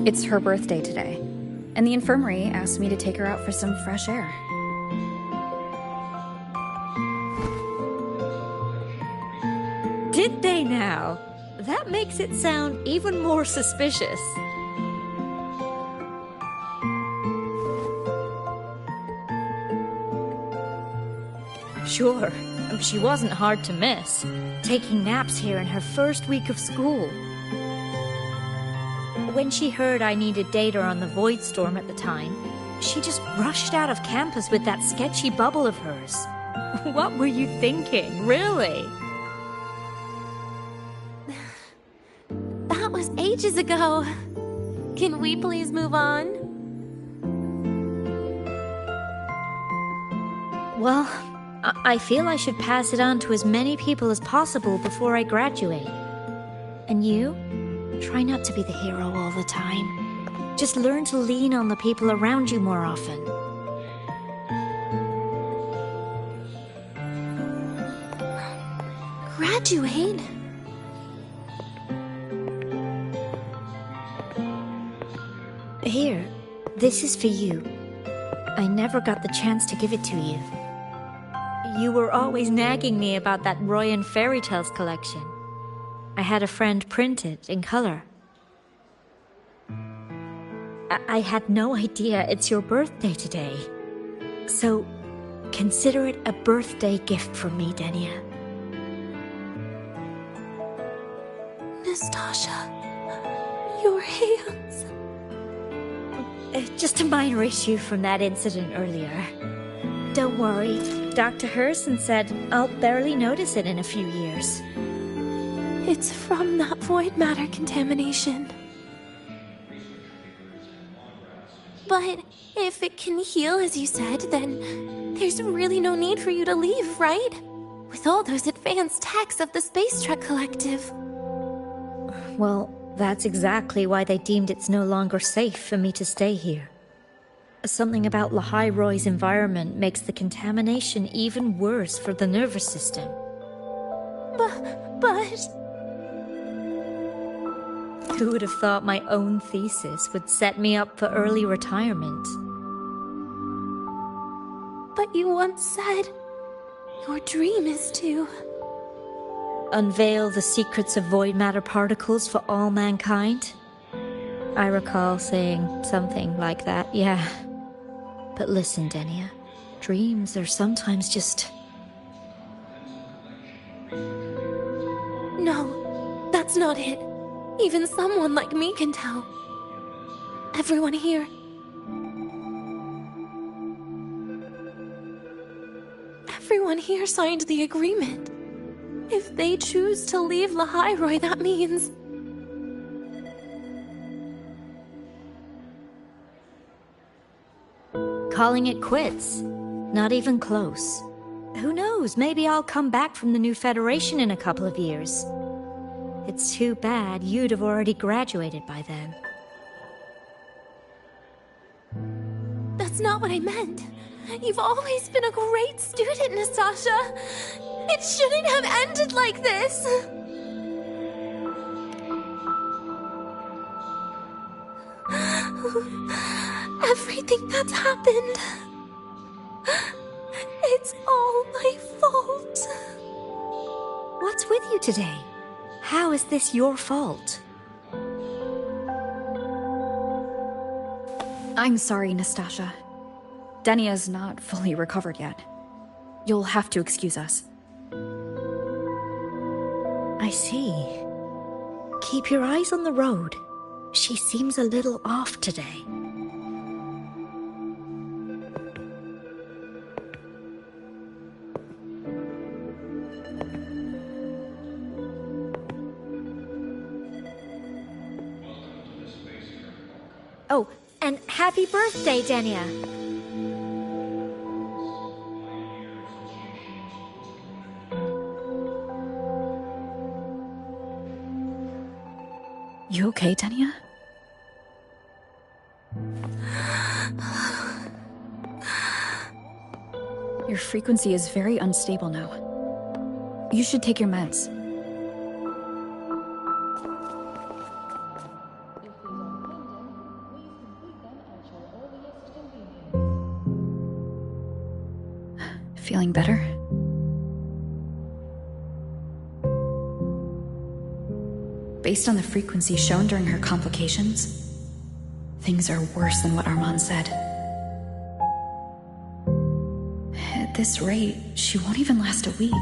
It's her birthday today, and the infirmary asked me to take her out for some fresh air. Did they now? That makes it sound even more suspicious. Sure, she wasn't hard to miss, taking naps here in her first week of school. When she heard I needed data on the Void Storm at the time, she just rushed out of campus with that sketchy bubble of hers. What were you thinking, really? That was ages ago. Can we please move on? Well, I feel I should pass it on to as many people as possible before I graduate. And you? Try not to be the hero all the time. Just learn to lean on the people around you more often. Graduate? Here, this is for you. I never got the chance to give it to you. You were always nagging me about that Roy and Fairy Tales collection. I had a friend print it in color. I had no idea it's your birthday today. So, consider it a birthday gift from me, Denia. Nastasha, your hands. Just a minor issue from that incident earlier. Don't worry, Dr. Herson said I'll barely notice it in a few years. It's from that void matter contamination. But if it can heal, as you said, then there's really no need for you to leave, right? With all those advanced techs of the Space Trek Collective. Well, that's exactly why they deemed it's no longer safe for me to stay here. Something about Lahai Roy's environment makes the contamination even worse for the nervous system. But... Who would have thought my own thesis would set me up for early retirement? But you once said your dream is to... unveil the secrets of void matter particles for all mankind? I recall saying something like that, yeah. But listen, Denia, dreams are sometimes just... No, that's not it. Even someone like me can tell. Everyone here. Everyone here signed the agreement. If they choose to leave Lahai Roy, that means... calling it quits. Not even close. Who knows, maybe I'll come back from the new Federation in a couple of years. It's too bad you'd have already graduated by then. That's not what I meant. You've always been a great student, Nastasha. It shouldn't have ended like this. Everything that's happened, it's all my fault. What's with you today? How is this your fault? I'm sorry, Nastasha. Denia's not fully recovered yet. You'll have to excuse us. I see. Keep your eyes on the road. She seems a little off today. Oh, and happy birthday, Denia! You okay, Denia? Your frequency is very unstable now. You should take your meds. Feeling better? Based on the frequency shown during her complications, things are worse than what Armand said. At this rate, she won't even last a week.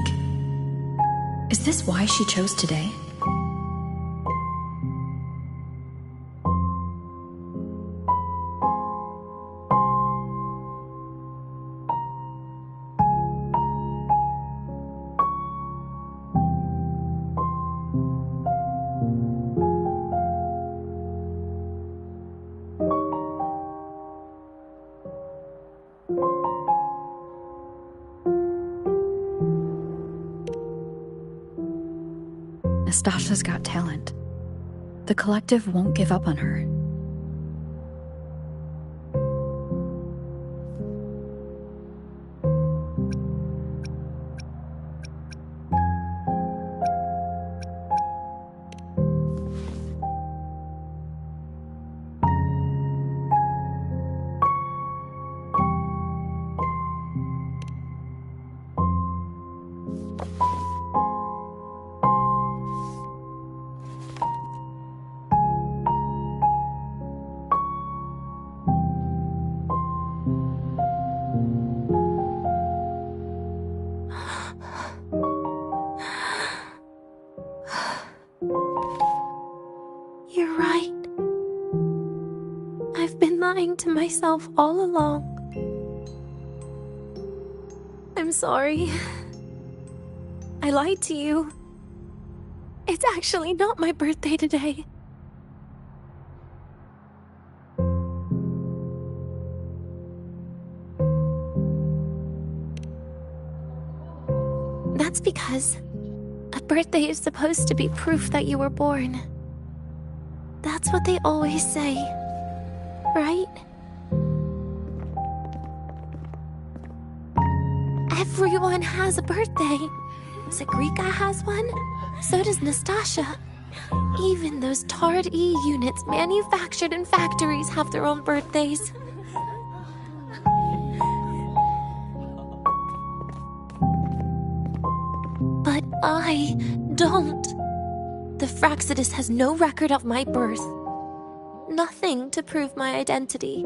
Is this why she chose today? Nastasha's got talent. The collective won't give up on her. You're right. I've been lying to myself all along. I'm sorry. I lied to you. It's actually not my birthday today. That's because a birthday is supposed to be proof that you were born. That's what they always say, right? Everyone has a birthday. Sagrika has one, so does Nastasha. Even those tarred E units manufactured in factories have their own birthdays. But I don't. The Fraxidus has no record of my birth. Nothing to prove my identity.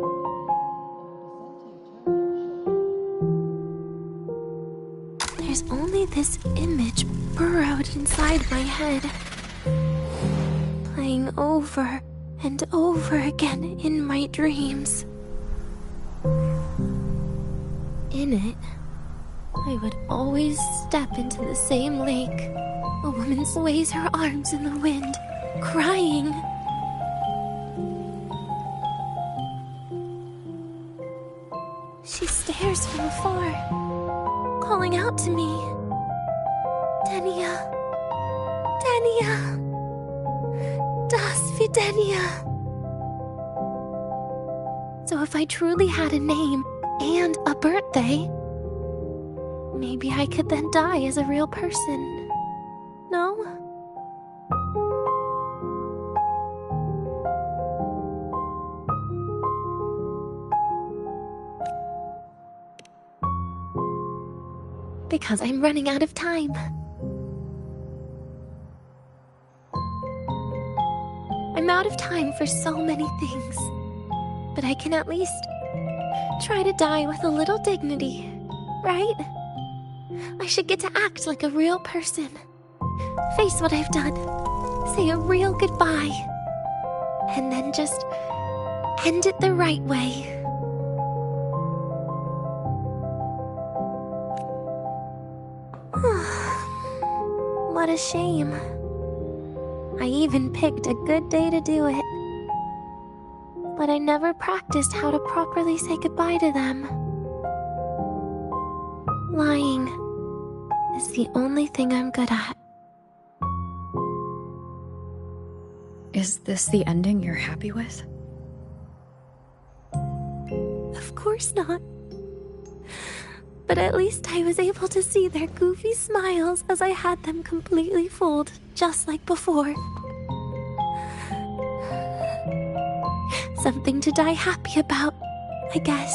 There's only this image burrowed inside my head, playing over and over again in my dreams. In it, I would always step into the same lake. A woman sways her arms in the wind, crying. She stares from afar, calling out to me. Denia. Denia. Das Videnia. So if I truly had a name, and a birthday. Maybe I could then die as a real person. No? Because I'm running out of time. I'm out of time for so many things. But I can at least try to die with a little dignity, right? I should get to act like a real person. Face what I've done. Say a real goodbye. And then just end it the right way. What a shame. I even picked a good day to do it. But I never practiced how to properly say goodbye to them. Lying is the only thing I'm good at. Is this the ending you're happy with? Of course not. But at least I was able to see their goofy smiles as I had them completely fooled, just like before. Something to die happy about, I guess.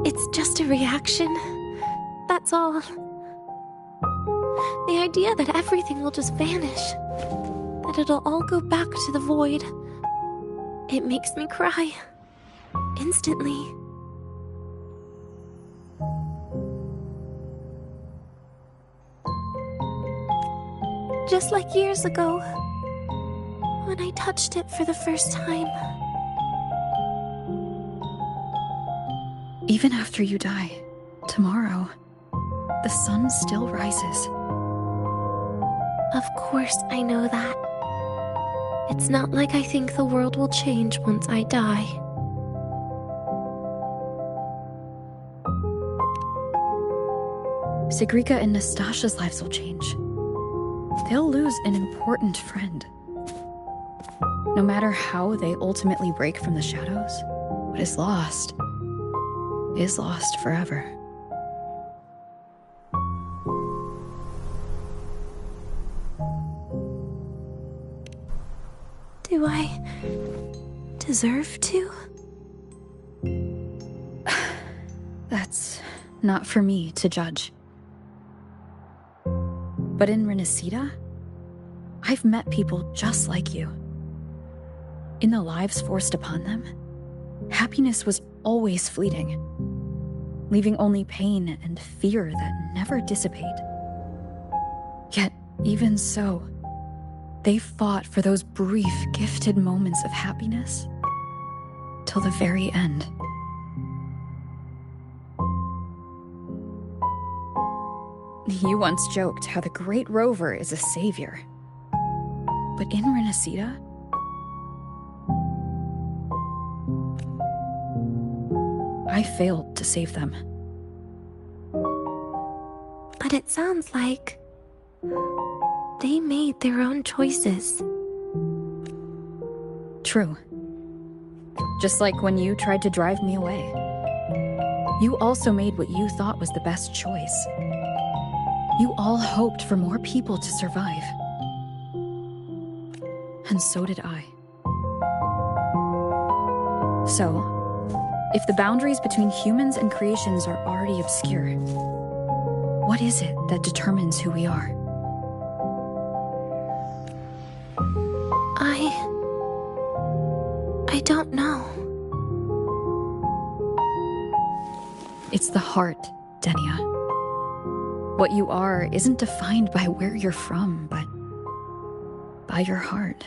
It's just a reaction. That's all. The idea that everything will just vanish, that it'll all go back to the void, it makes me cry. Instantly. Just like years ago, when I touched it for the first time. Even after you die, tomorrow, the sun still rises. Of course I know that. It's not like I think the world will change once I die. Sigrika and Nastasha's lives will change. They'll lose an important friend. No matter how they ultimately break from the shadows, what is lost forever. Do I deserve to? That's not for me to judge. But in Renacida, I've met people just like you. In the lives forced upon them, happiness was always fleeting, leaving only pain and fear that never dissipate. Yet, even so, they fought for those brief, gifted moments of happiness till the very end. You once joked how the Great Rover is a savior. But in Renacida, I failed to save them. But it sounds like they made their own choices. True. Just like when you tried to drive me away. You also made what you thought was the best choice. You all hoped for more people to survive. And so did I. So, if the boundaries between humans and creations are already obscure, what is it that determines who we are? I don't know. It's the heart, Denia. What you are isn't defined by where you're from, but by your heart.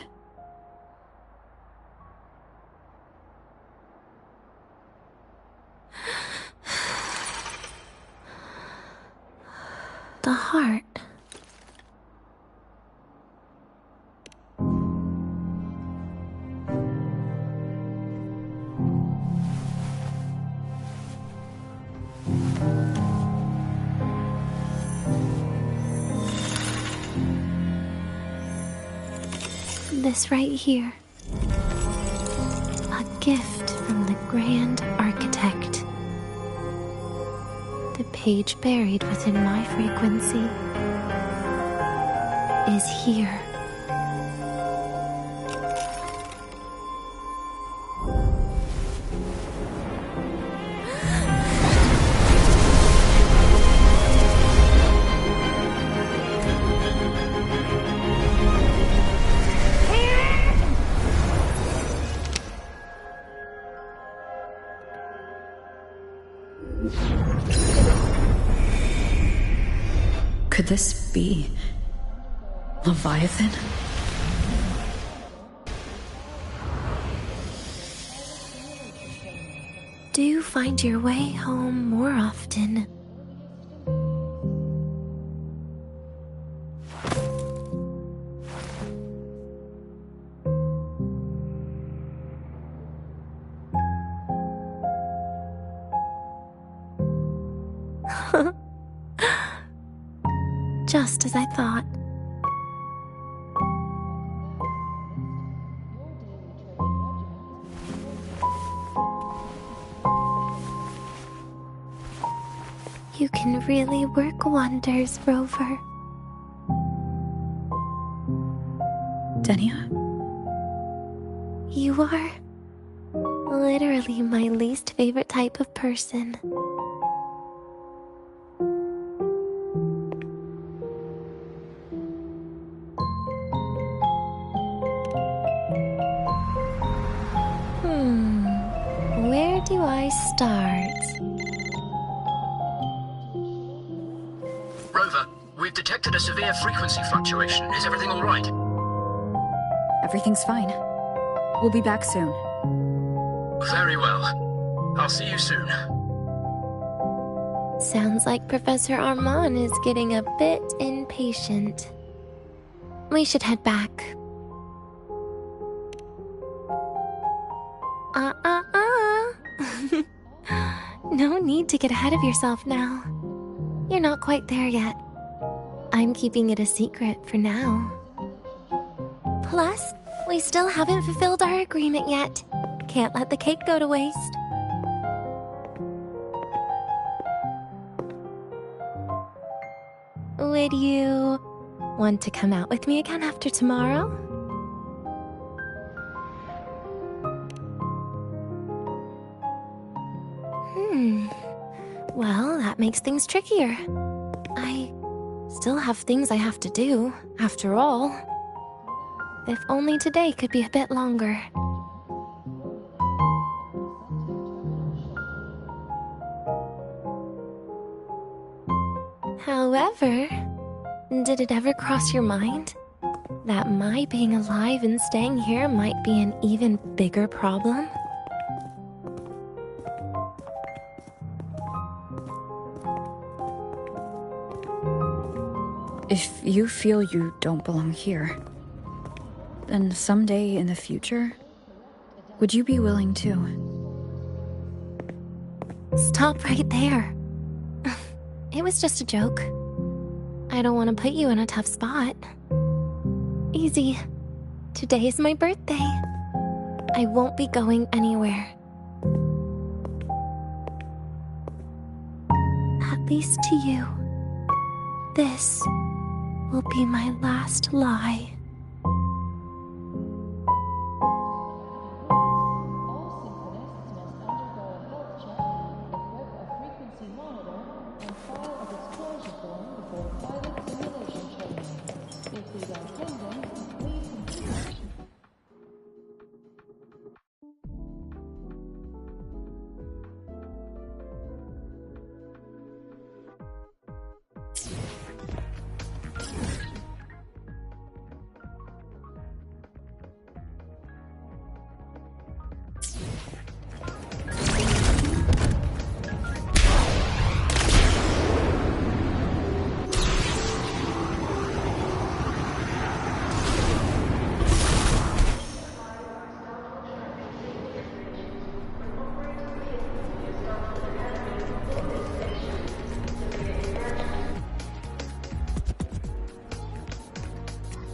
The heart. This right here. A gift from the Grand Architect. The page buried within my frequency is here. Could this be Leviathan? Do you find your way home more often? Just as I thought. You can really work wonders, Rover. Denia? You are literally my least favorite type of person. Where do I start? Rover, we've detected a severe frequency fluctuation. Is everything all right? Everything's fine. We'll be back soon. Very well. I'll see you soon. Sounds like Professor Armand is getting a bit impatient. We should head back. No need to get ahead of yourself now. You're not quite there yet. I'm keeping it a secret for now. Plus, we still haven't fulfilled our agreement yet. Can't let the cake go to waste. Would you want to come out with me again after tomorrow? Well, that makes things trickier. I still have things I have to do, after all. If only today could be a bit longer. However, did it ever cross your mind that my being alive and staying here might be an even bigger problem? If you feel you don't belong here, then someday in the future, would you be willing to? Stop right there. It was just a joke. I don't want to put you in a tough spot. Easy. Today is my birthday. I won't be going anywhere. At least to you. This will be my last lie.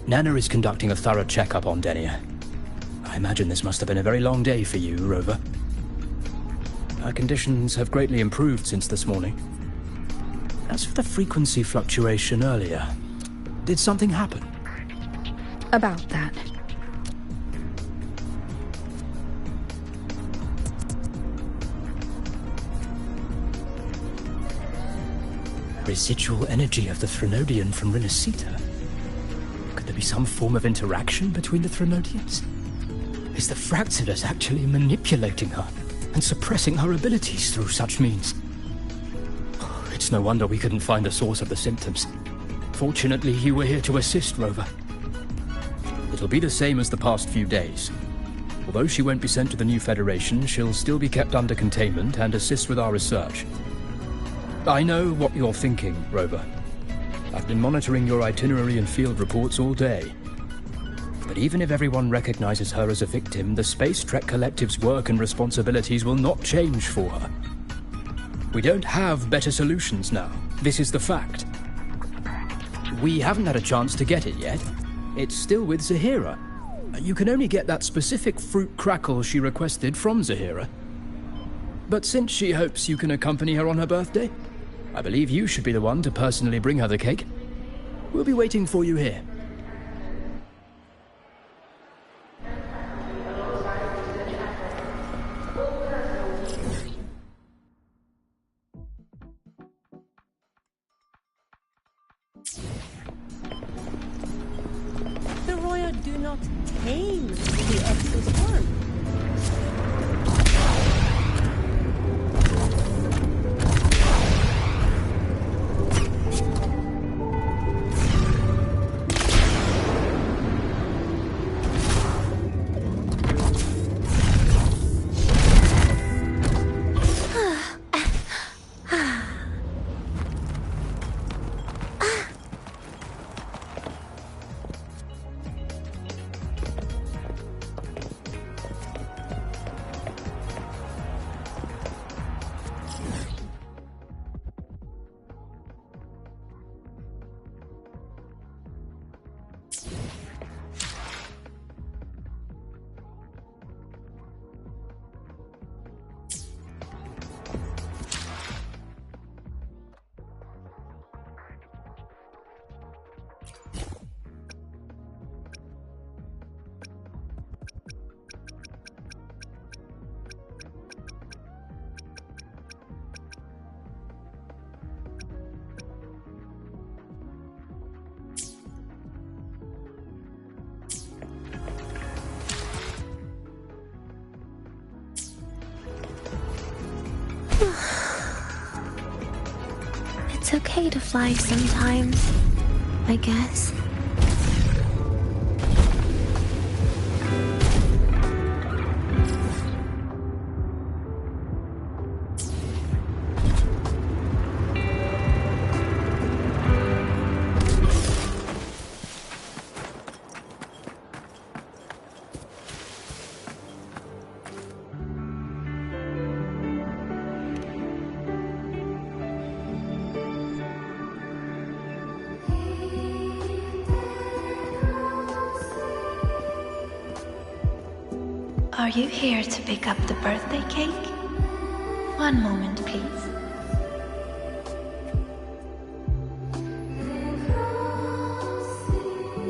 Nana is conducting a thorough checkup on Denia. I imagine this must have been a very long day for you, Rover. Her conditions have greatly improved since this morning. As for the frequency fluctuation earlier, did something happen? About that. Residual energy of the Threnodian from Renacita? Could there be some form of interaction between the Threnodians? Is the Fractsidus actually manipulating her and suppressing her abilities through such means? It's no wonder we couldn't find the source of the symptoms. Fortunately, you were here to assist, Rover. It'll be the same as the past few days. Although she won't be sent to the new Federation, she'll still be kept under containment and assist with our research. I know what you're thinking, Rover. I've been monitoring your itinerary and field reports all day. But even if everyone recognizes her as a victim, the Space Trek Collective's work and responsibilities will not change for her. We don't have better solutions now. This is the fact. We haven't had a chance to get it yet. It's still with Zahira. You can only get that specific fruit crackle she requested from Zahira. But since she hopes you can accompany her on her birthday, I believe you should be the one to personally bring her the cake. We'll be waiting for you here. The Royal do not tame the exoswarm. It's okay to fly sometimes, I guess. Are you here to pick up the birthday cake? One moment, please.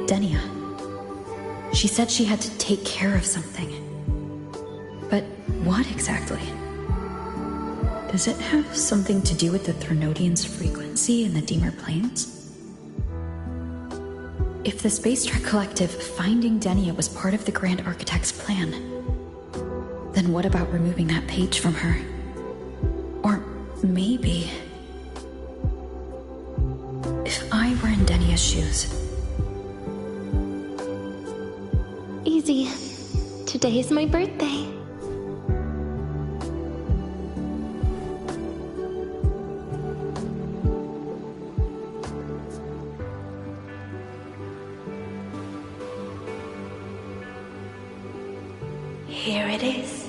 Denia. She said she had to take care of something. But what exactly? Does it have something to do with the Threnodian's frequency in the Deemer Plains? If the Space Trek Collective finding Denia was part of the Grand Architect's plan, then what about removing that page from her? Or maybe... if I were in Denia's shoes... Easy. Today is my birthday. Here it is.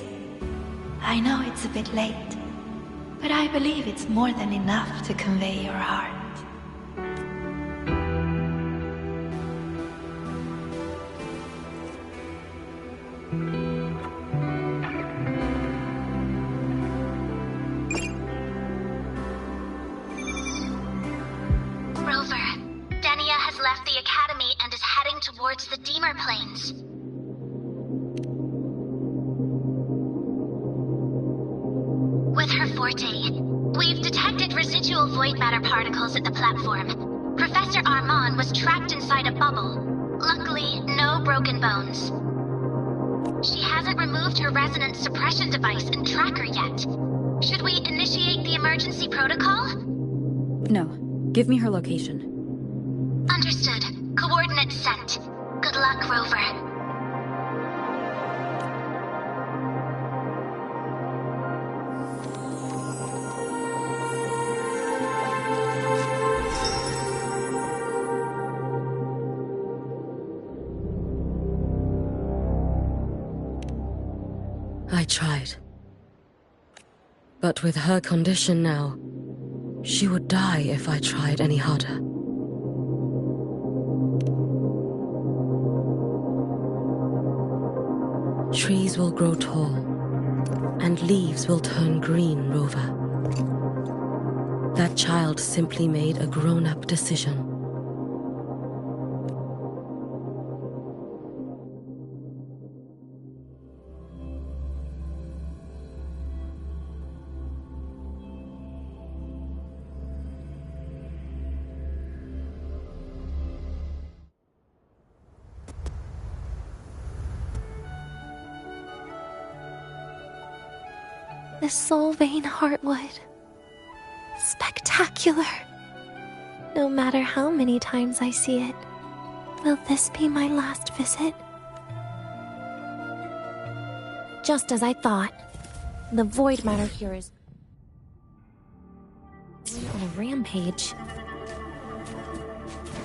I know it's a bit late, but I believe it's more than enough to convey your heart. is heading towards the Deemer Plains. With her forte, we've detected residual void matter particles at the platform. Professor Armand was trapped inside a bubble. Luckily, no broken bones. She hasn't removed her resonance suppression device and tracker yet. Should we initiate the emergency protocol? No. Give me her location. Understood. Coordinates sent. Good luck, Rover. I tried. But with her condition now, she would die if I tried any harder. Trees will grow tall, and leaves will turn green, Rover. That child simply made a grown-up decision. The Soul Vein Heartwood. Spectacular. No matter how many times I see it, will this be my last visit? Just as I thought. The void matter here is on a rampage.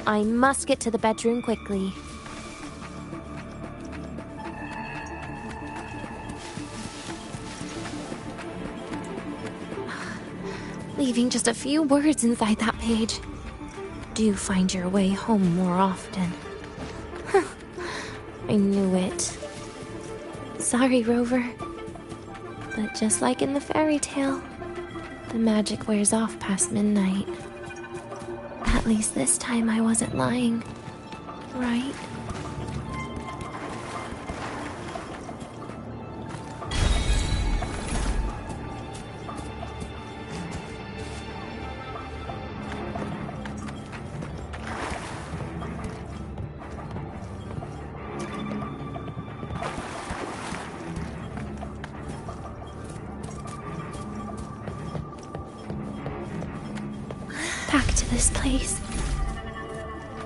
I must get to the bedroom quickly. Leaving just a few words inside that page. Do find your way home more often. I knew it. Sorry, Rover. But just like in the fairy tale, the magic wears off past midnight. At least this time I wasn't lying, right? Back to this place.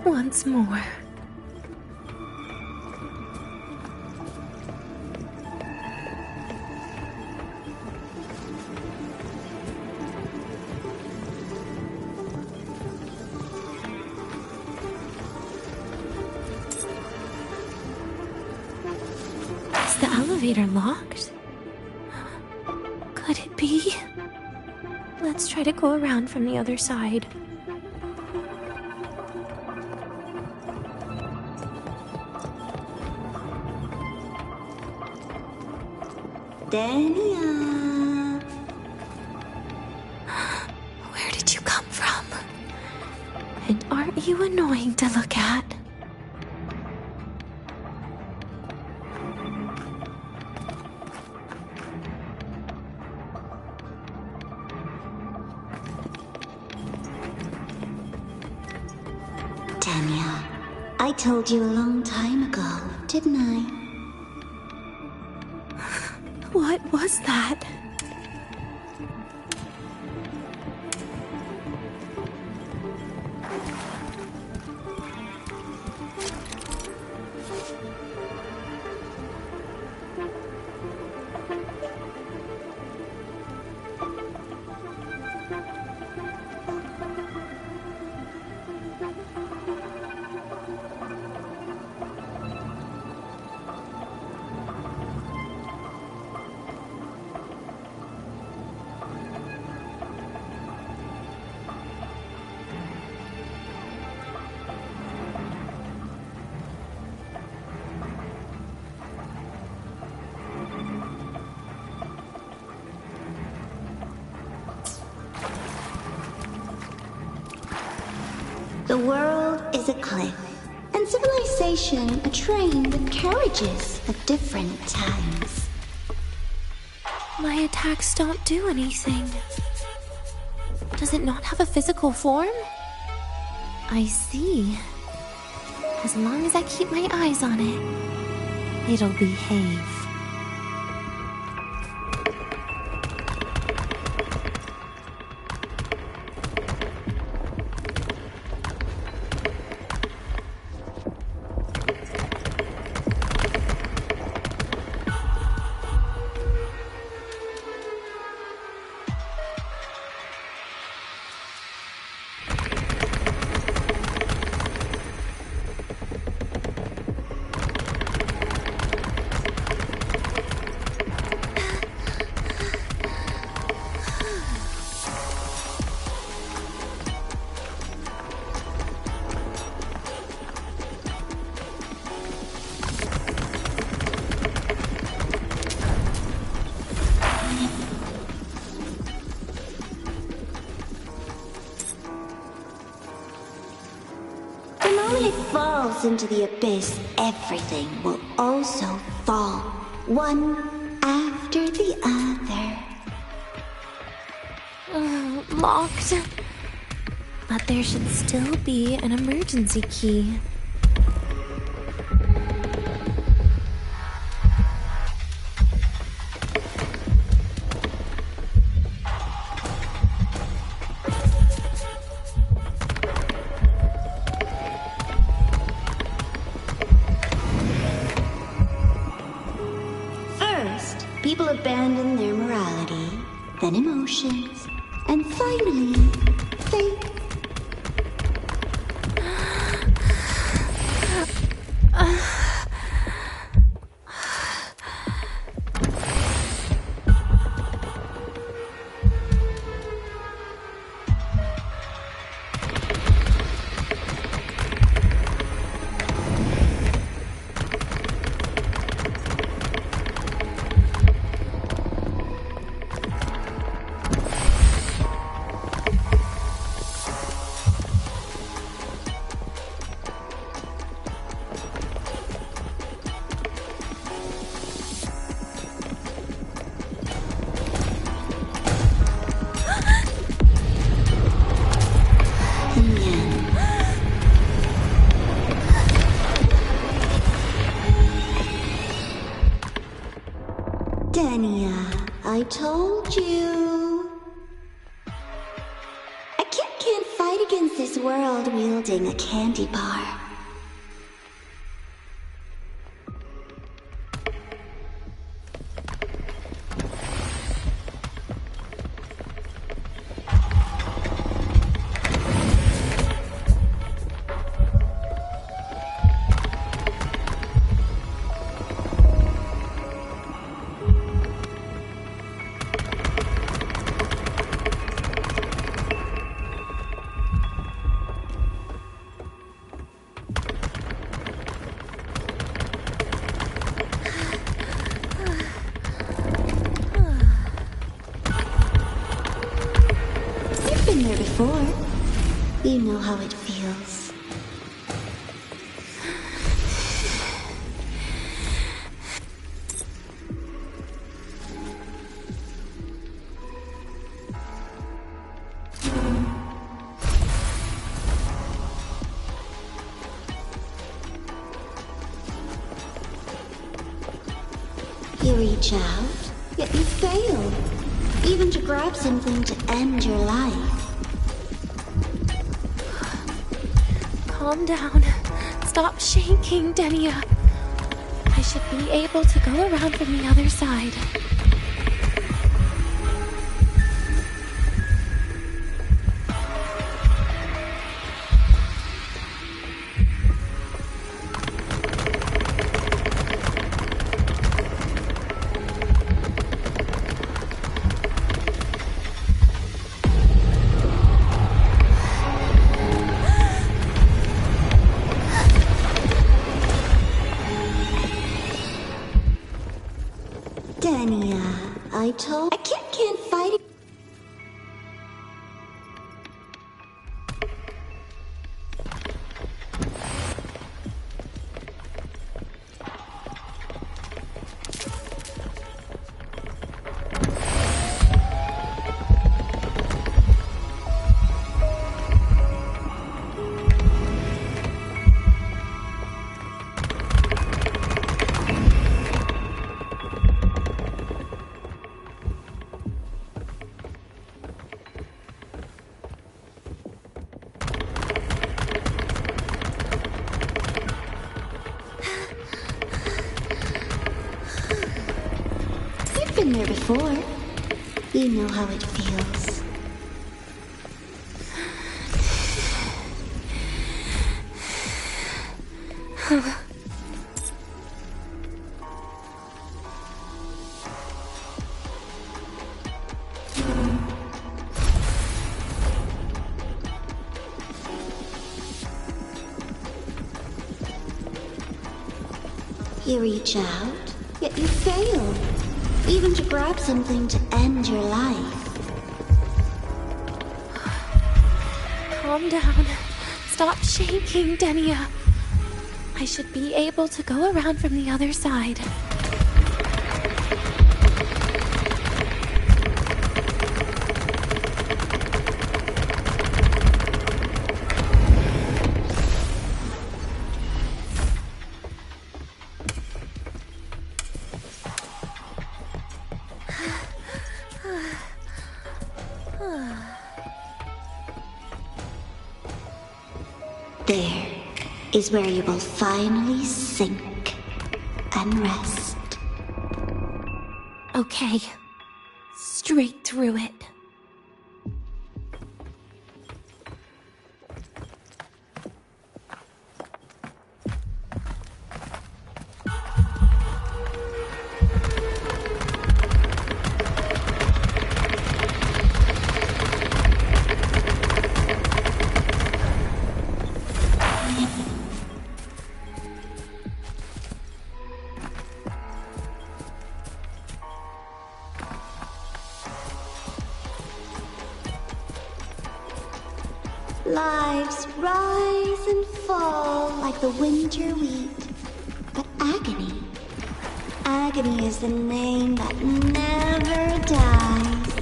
Once more. Is the elevator locked? Could it be? Let's try to go around from the other side. Denia. Where did you come from? And aren't you annoying to look at? Denia, I told you a long time ago, didn't I? What was that? The world is a cliff, and civilization station a train with carriages of different times. My attacks don't do anything. Does it not have a physical form? I see. As long as I keep my eyes on it, it'll behave. Falls into the abyss, everything will also fall, one after the other. Locked. But there should still be an emergency key. People abandon their morality, then emotions, and finally, faith. Denia, I told you. A kid can't fight against this world wielding a candy bar. Been there before. You know how it feels. You reach out, yet you fail. Even to grab something to end your life. Calm down. Stop shaking, Denia. I should be able to go around from the other side. Denia, I told... A kid can't fight it. been there before. You know how it feels. You reach out, yet you fail. Even to grab something to end your life. Calm down. Stop shaking, Denia. I should be able to go around from the other side. There is where you will finally sink and rest. Okay. Straight through it. Lives rise and fall like the winter wheat. But agony. Agony is the name that never dies.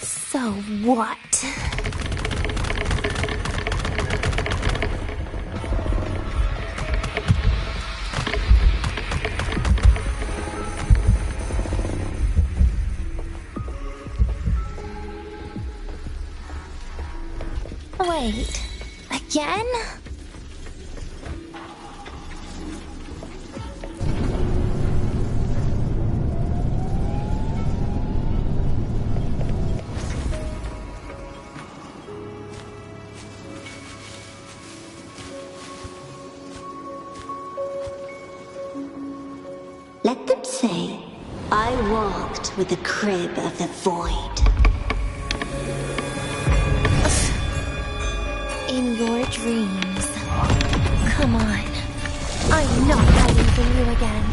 So what? Wait, again? Let them say, I walked with the crib of the void. In your dreams. Come on. I'm not hiding from you again.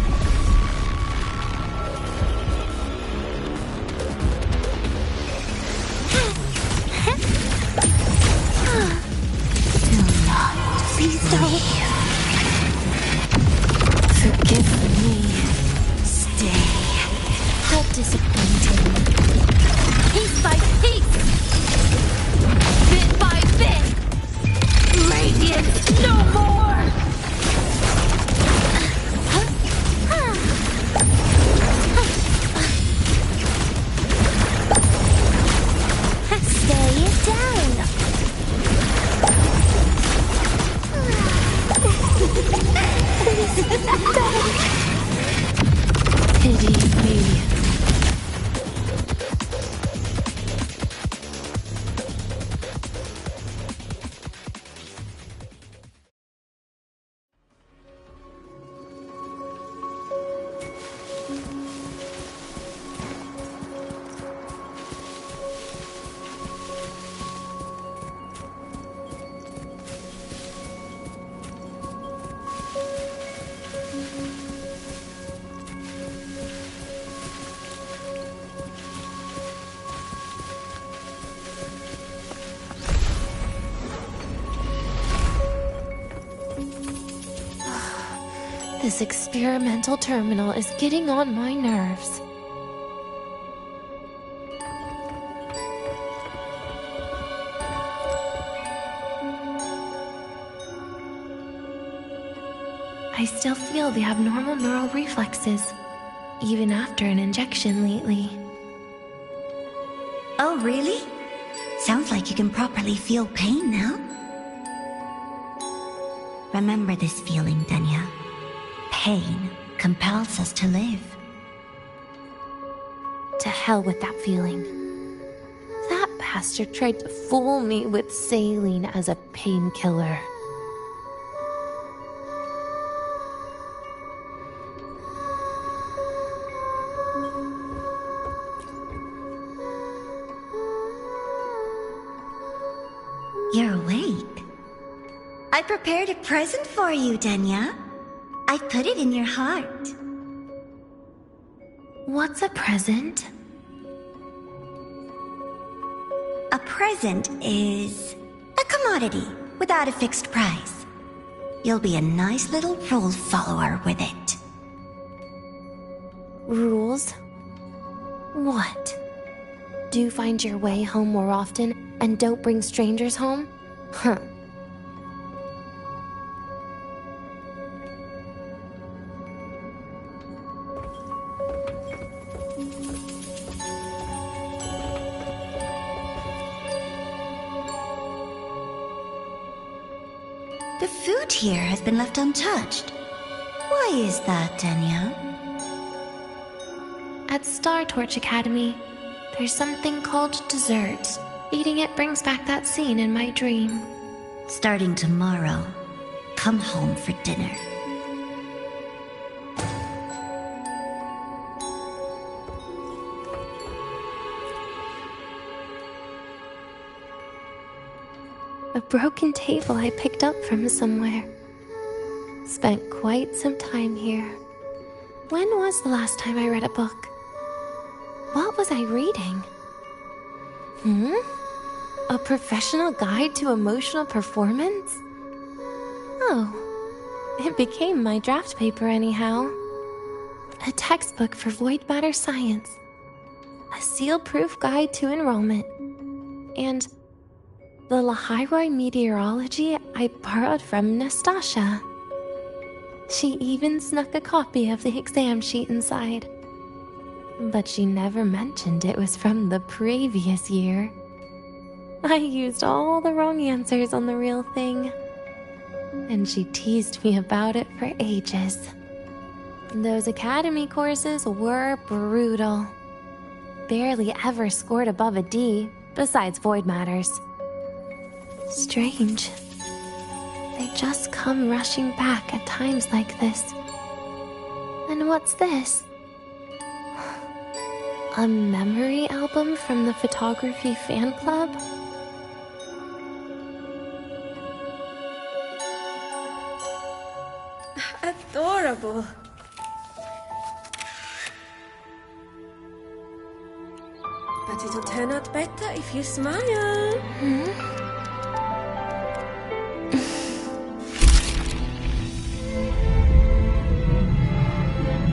Do not Please don't. forgive me. Stay. How disappointing. Piece by piece. Bit by bit. Radiance no more. Stay down. Pity me. This experimental terminal is getting on my nerves. I still feel the abnormal neural reflexes, even after an injection lately. Oh, really? Sounds like you can properly feel pain now. Remember this feeling, Denia. Pain compels us to live. To hell with that feeling. That bastard tried to fool me with saline as a painkiller. You're awake. I prepared a present for you, Denia. I put it in your heart. What's a present? A present is a commodity without a fixed price. You'll be a nice little rule follower with it. Rules? What? Do find your way home more often and don't bring strangers home? Huh. The food here has been left untouched. Why is that, Denia? At Star Torch Academy, there's something called dessert. Eating it brings back that scene in my dream. Starting tomorrow, come home for dinner. A broken table I picked up from somewhere. Spent quite some time here. When was the last time I read a book? What was I reading? A professional guide to emotional performance? Oh, it became my draft paper anyhow. A textbook for void matter science. A seal-proof guide to enrollment. And the Lahiroi meteorology I borrowed from Nastasha. She even snuck a copy of the exam sheet inside. But she never mentioned it was from the previous year. I used all the wrong answers on the real thing. And she teased me about it for ages. Those academy courses were brutal. Barely ever scored above a D, besides void matters. Strange. They just come rushing back at times like this. And what's this? A memory album from the photography fan club? Adorable. But it'll turn out better if you smile.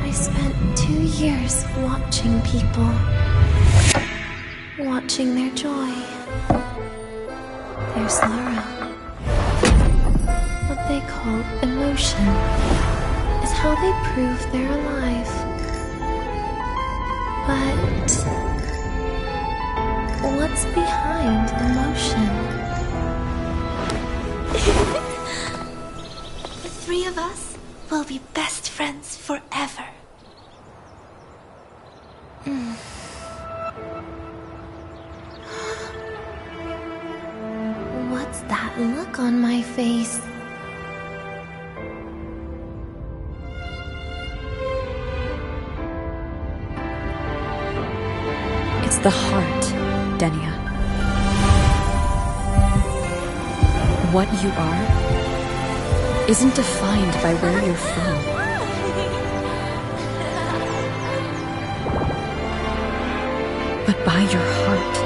I spent 2 years watching people. Watching their joy. Their sorrow. What they call emotion is how they prove they're alive. But what's behind emotion? The three of us will be best friends forever. What's that look on my face? It's the heart, Denia. What you are isn't defined by where you're from. But by your heart.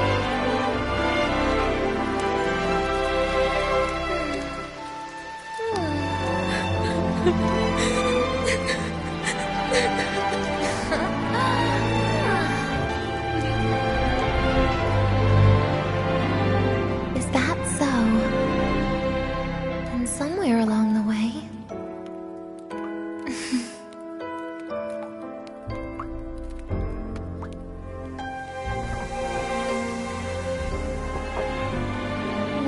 Is that so? Then somewhere along the way...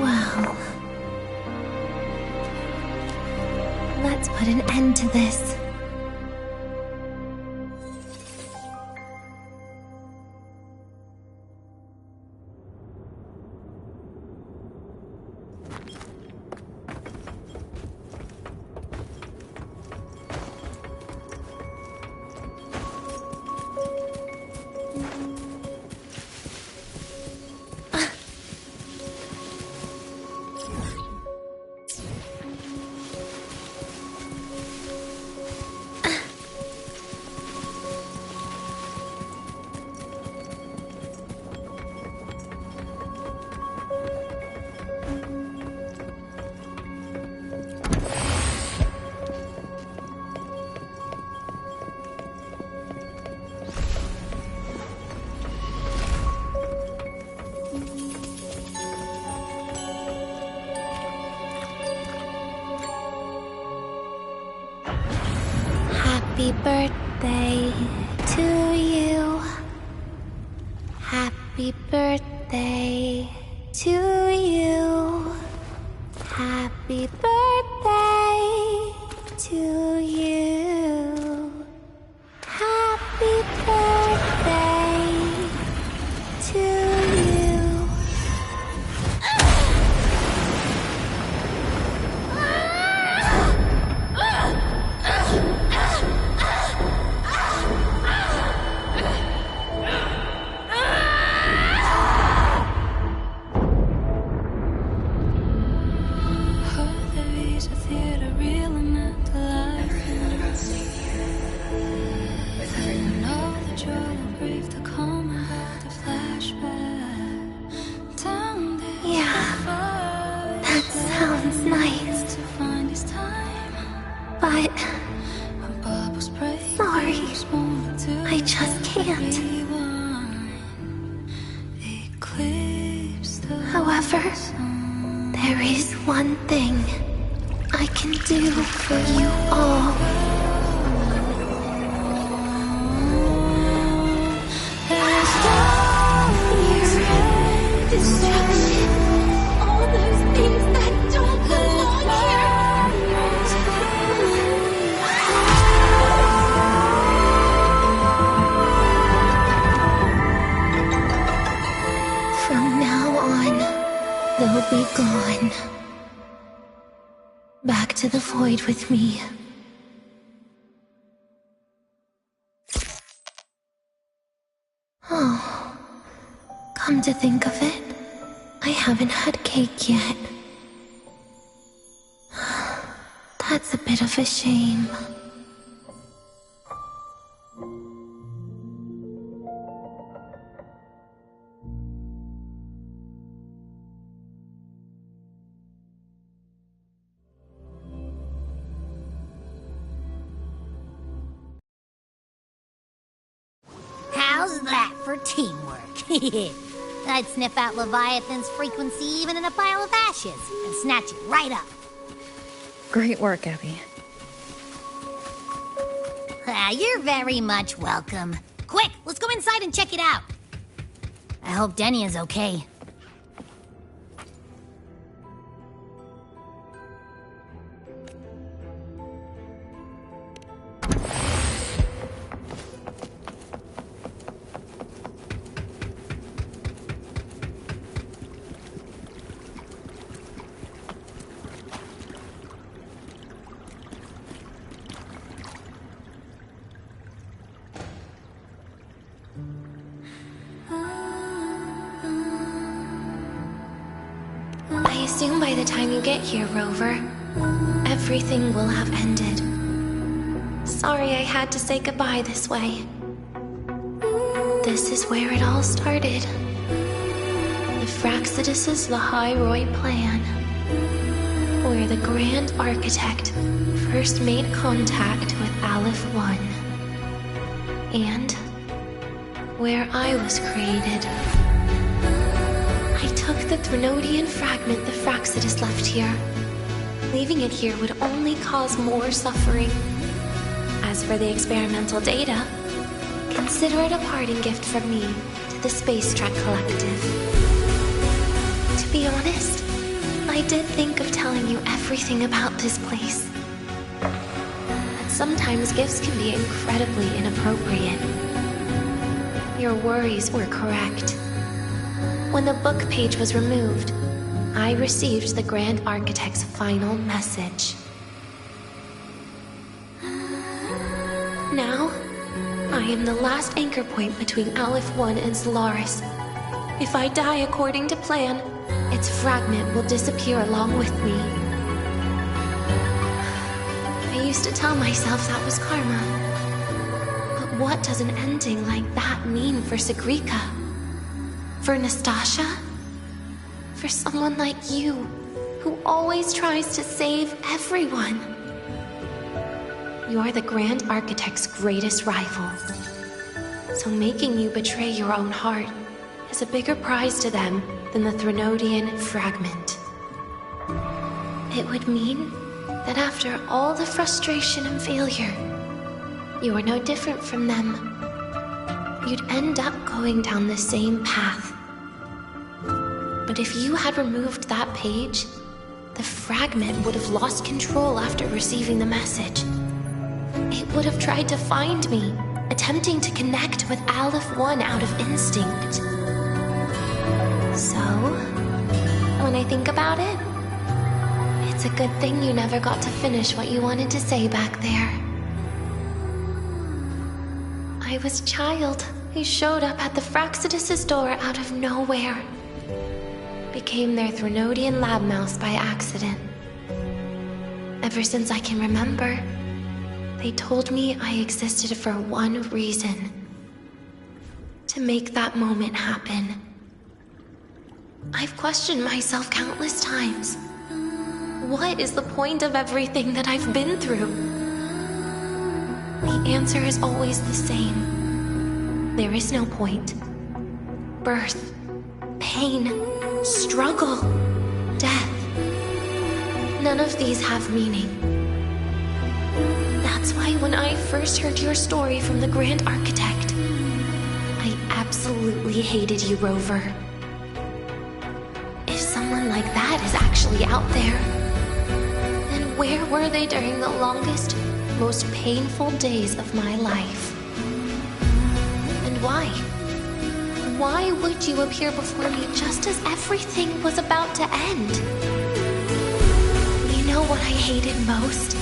well... put an end to this. Happy birthday to you. Happy birthday to you. Happy birthday to you. Happy birthday to you. I just can't. However, there is one thing I can do for you all. Fear, destruction, all those things that don't belong here. From now on, they'll be gone. Back to the void with me. Oh, come to think of it, I haven't had cake yet. That's a bit of a shame. How's that for teamwork? I'd sniff out Leviathan's frequency even in a pile of ashes and snatch it right up. Great work, Abby. You're very much welcome. Quick, let's go inside and check it out. I hope Denia's okay. I assume by the time you get here, Rover, everything will have ended. Sorry I had to say goodbye this way. This is where it all started. The Fraxidus' Lahai plan. Where the Grand Architect first made contact with Aleph 1. And where I was created. I took the Threnodian fragment the Fraxidus left here. Leaving it here would only cause more suffering. As for the experimental data, consider it a parting gift from me to the Space Trek Collective. To be honest, I did think of telling you everything about this place. sometimes gifts can be incredibly inappropriate. Your worries were correct. When the book page was removed, I received the Grand Architect's final message. Now, I am the last anchor point between Aleph 1 and Solaris. If I die according to plan, its fragment will disappear along with me. I used to tell myself that was karma. But what does an ending like that mean for Sigrika? For Nastasia? For someone like you, who always tries to save everyone? You're the Grand Architect's greatest rival. So making you betray your own heart is a bigger prize to them than the Threnodian fragment. It would mean that after all the frustration and failure, you are no different from them. You'd end up going down the same path. But if you had removed that page, the fragment would have lost control after receiving the message. It would have tried to find me, attempting to connect with Aleph 1 out of instinct. So, when I think about it, it's a good thing you never got to finish what you wanted to say back there. I was a child who showed up at the Fraxidus' door out of nowhere. Became their Threnodian lab mouse by accident. Ever since I can remember, they told me I existed for one reason. To make that moment happen. I've questioned myself countless times. What is the point of everything that I've been through? The answer is always the same. There is no point. Birth, pain, struggle, death. None of these have meaning. That's why when I first heard your story from the Grand Architect, I absolutely hated you, Rover. If someone like that is actually out there, then where were they during the longest, most painful days of my life? And why? Why would you appear before me just as everything was about to end? You know what I hated most?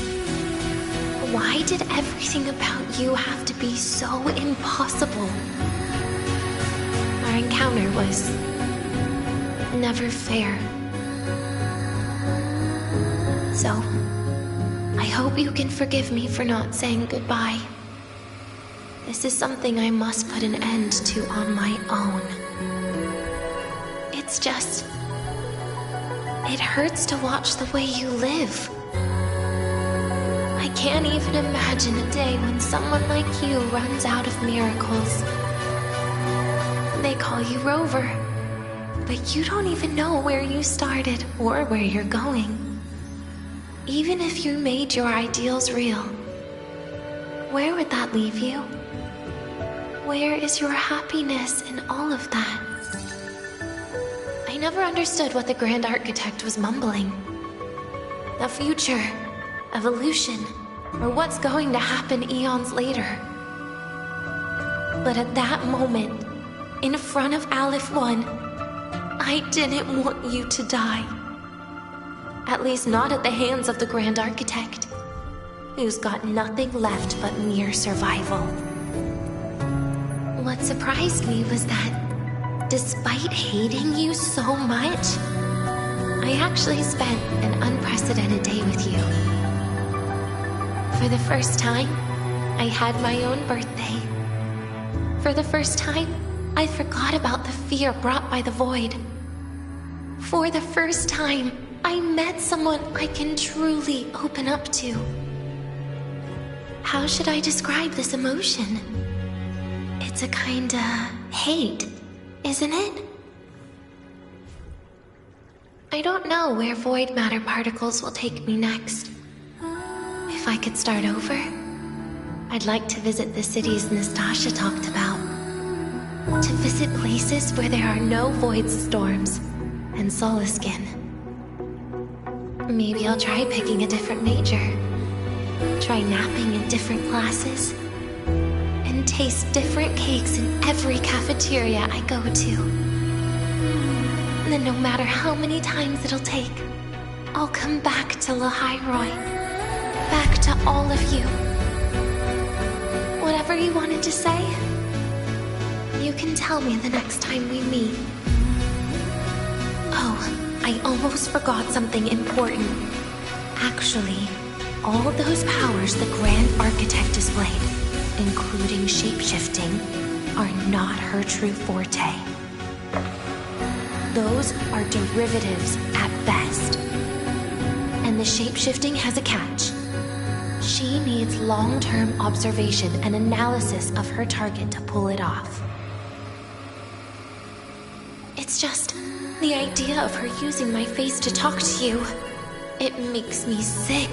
Why did everything about you have to be so impossible? Our encounter was never fair. So, I hope you can forgive me for not saying goodbye. This is something I must put an end to on my own. It's just... it hurts to watch the way you live. I can't even imagine a day when someone like you runs out of miracles. They call you Rover, but you don't even know where you started or where you're going. Even if you made your ideals real, where would that leave you? Where is your happiness in all of that? I never understood what the Grand Architect was mumbling. The future, evolution, or what's going to happen eons later. But at that moment, in front of Aleph 1, I didn't want you to die. At least not at the hands of the Grand Architect, who's got nothing left but mere survival. What surprised me was that, despite hating you so much, I actually spent an unprecedented day with you. For the first time, I had my own birthday. For the first time, I forgot about the fear brought by the void. For the first time, I met someone I can truly open up to. How should I describe this emotion? It's a kinda hate, isn't it? I don't know where void matter particles will take me next. If I could start over, I'd like to visit the cities Nastasia talked about. To visit places where there are no void storms and Solaskin. Maybe I'll try picking a different major. try napping in different classes, and taste different cakes in every cafeteria I go to. Then no matter how many times it'll take, I'll come back to Lahairoi, back to all of you. Whatever you wanted to say, you can tell me the next time we meet. Oh, I almost forgot something important. Actually, all those powers the Grand Architect displayed, including shape-shifting, are not her true forte. Those are derivatives at best. And the shape-shifting has a catch. She needs long-term observation and analysis of her target to pull it off. It's just the idea of her using my face to talk to you. It makes me sick.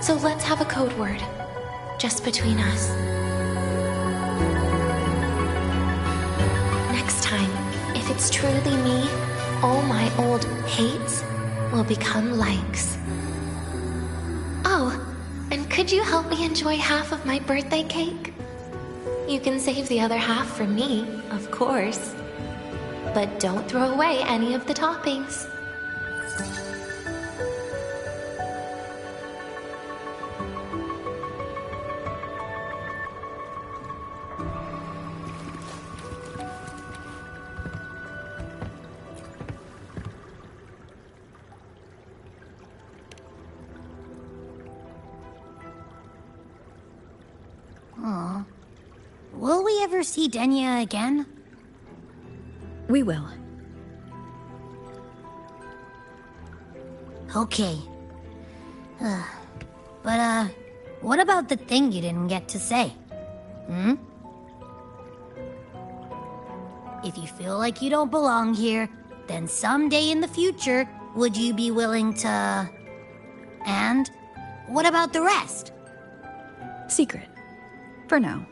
So let's have a code word, just between us. Next time, if it's truly me, all my old hates will become likes. Oh, and could you help me enjoy half of my birthday cake? You can save the other half for me, of course. But don't throw away any of the toppings. Aw. Will we ever see Denia again? We will. Okay. But, what about the thing you didn't get to say? If you feel like you don't belong here, then someday in the future, would you be willing to... And what about the rest? Secret. For now.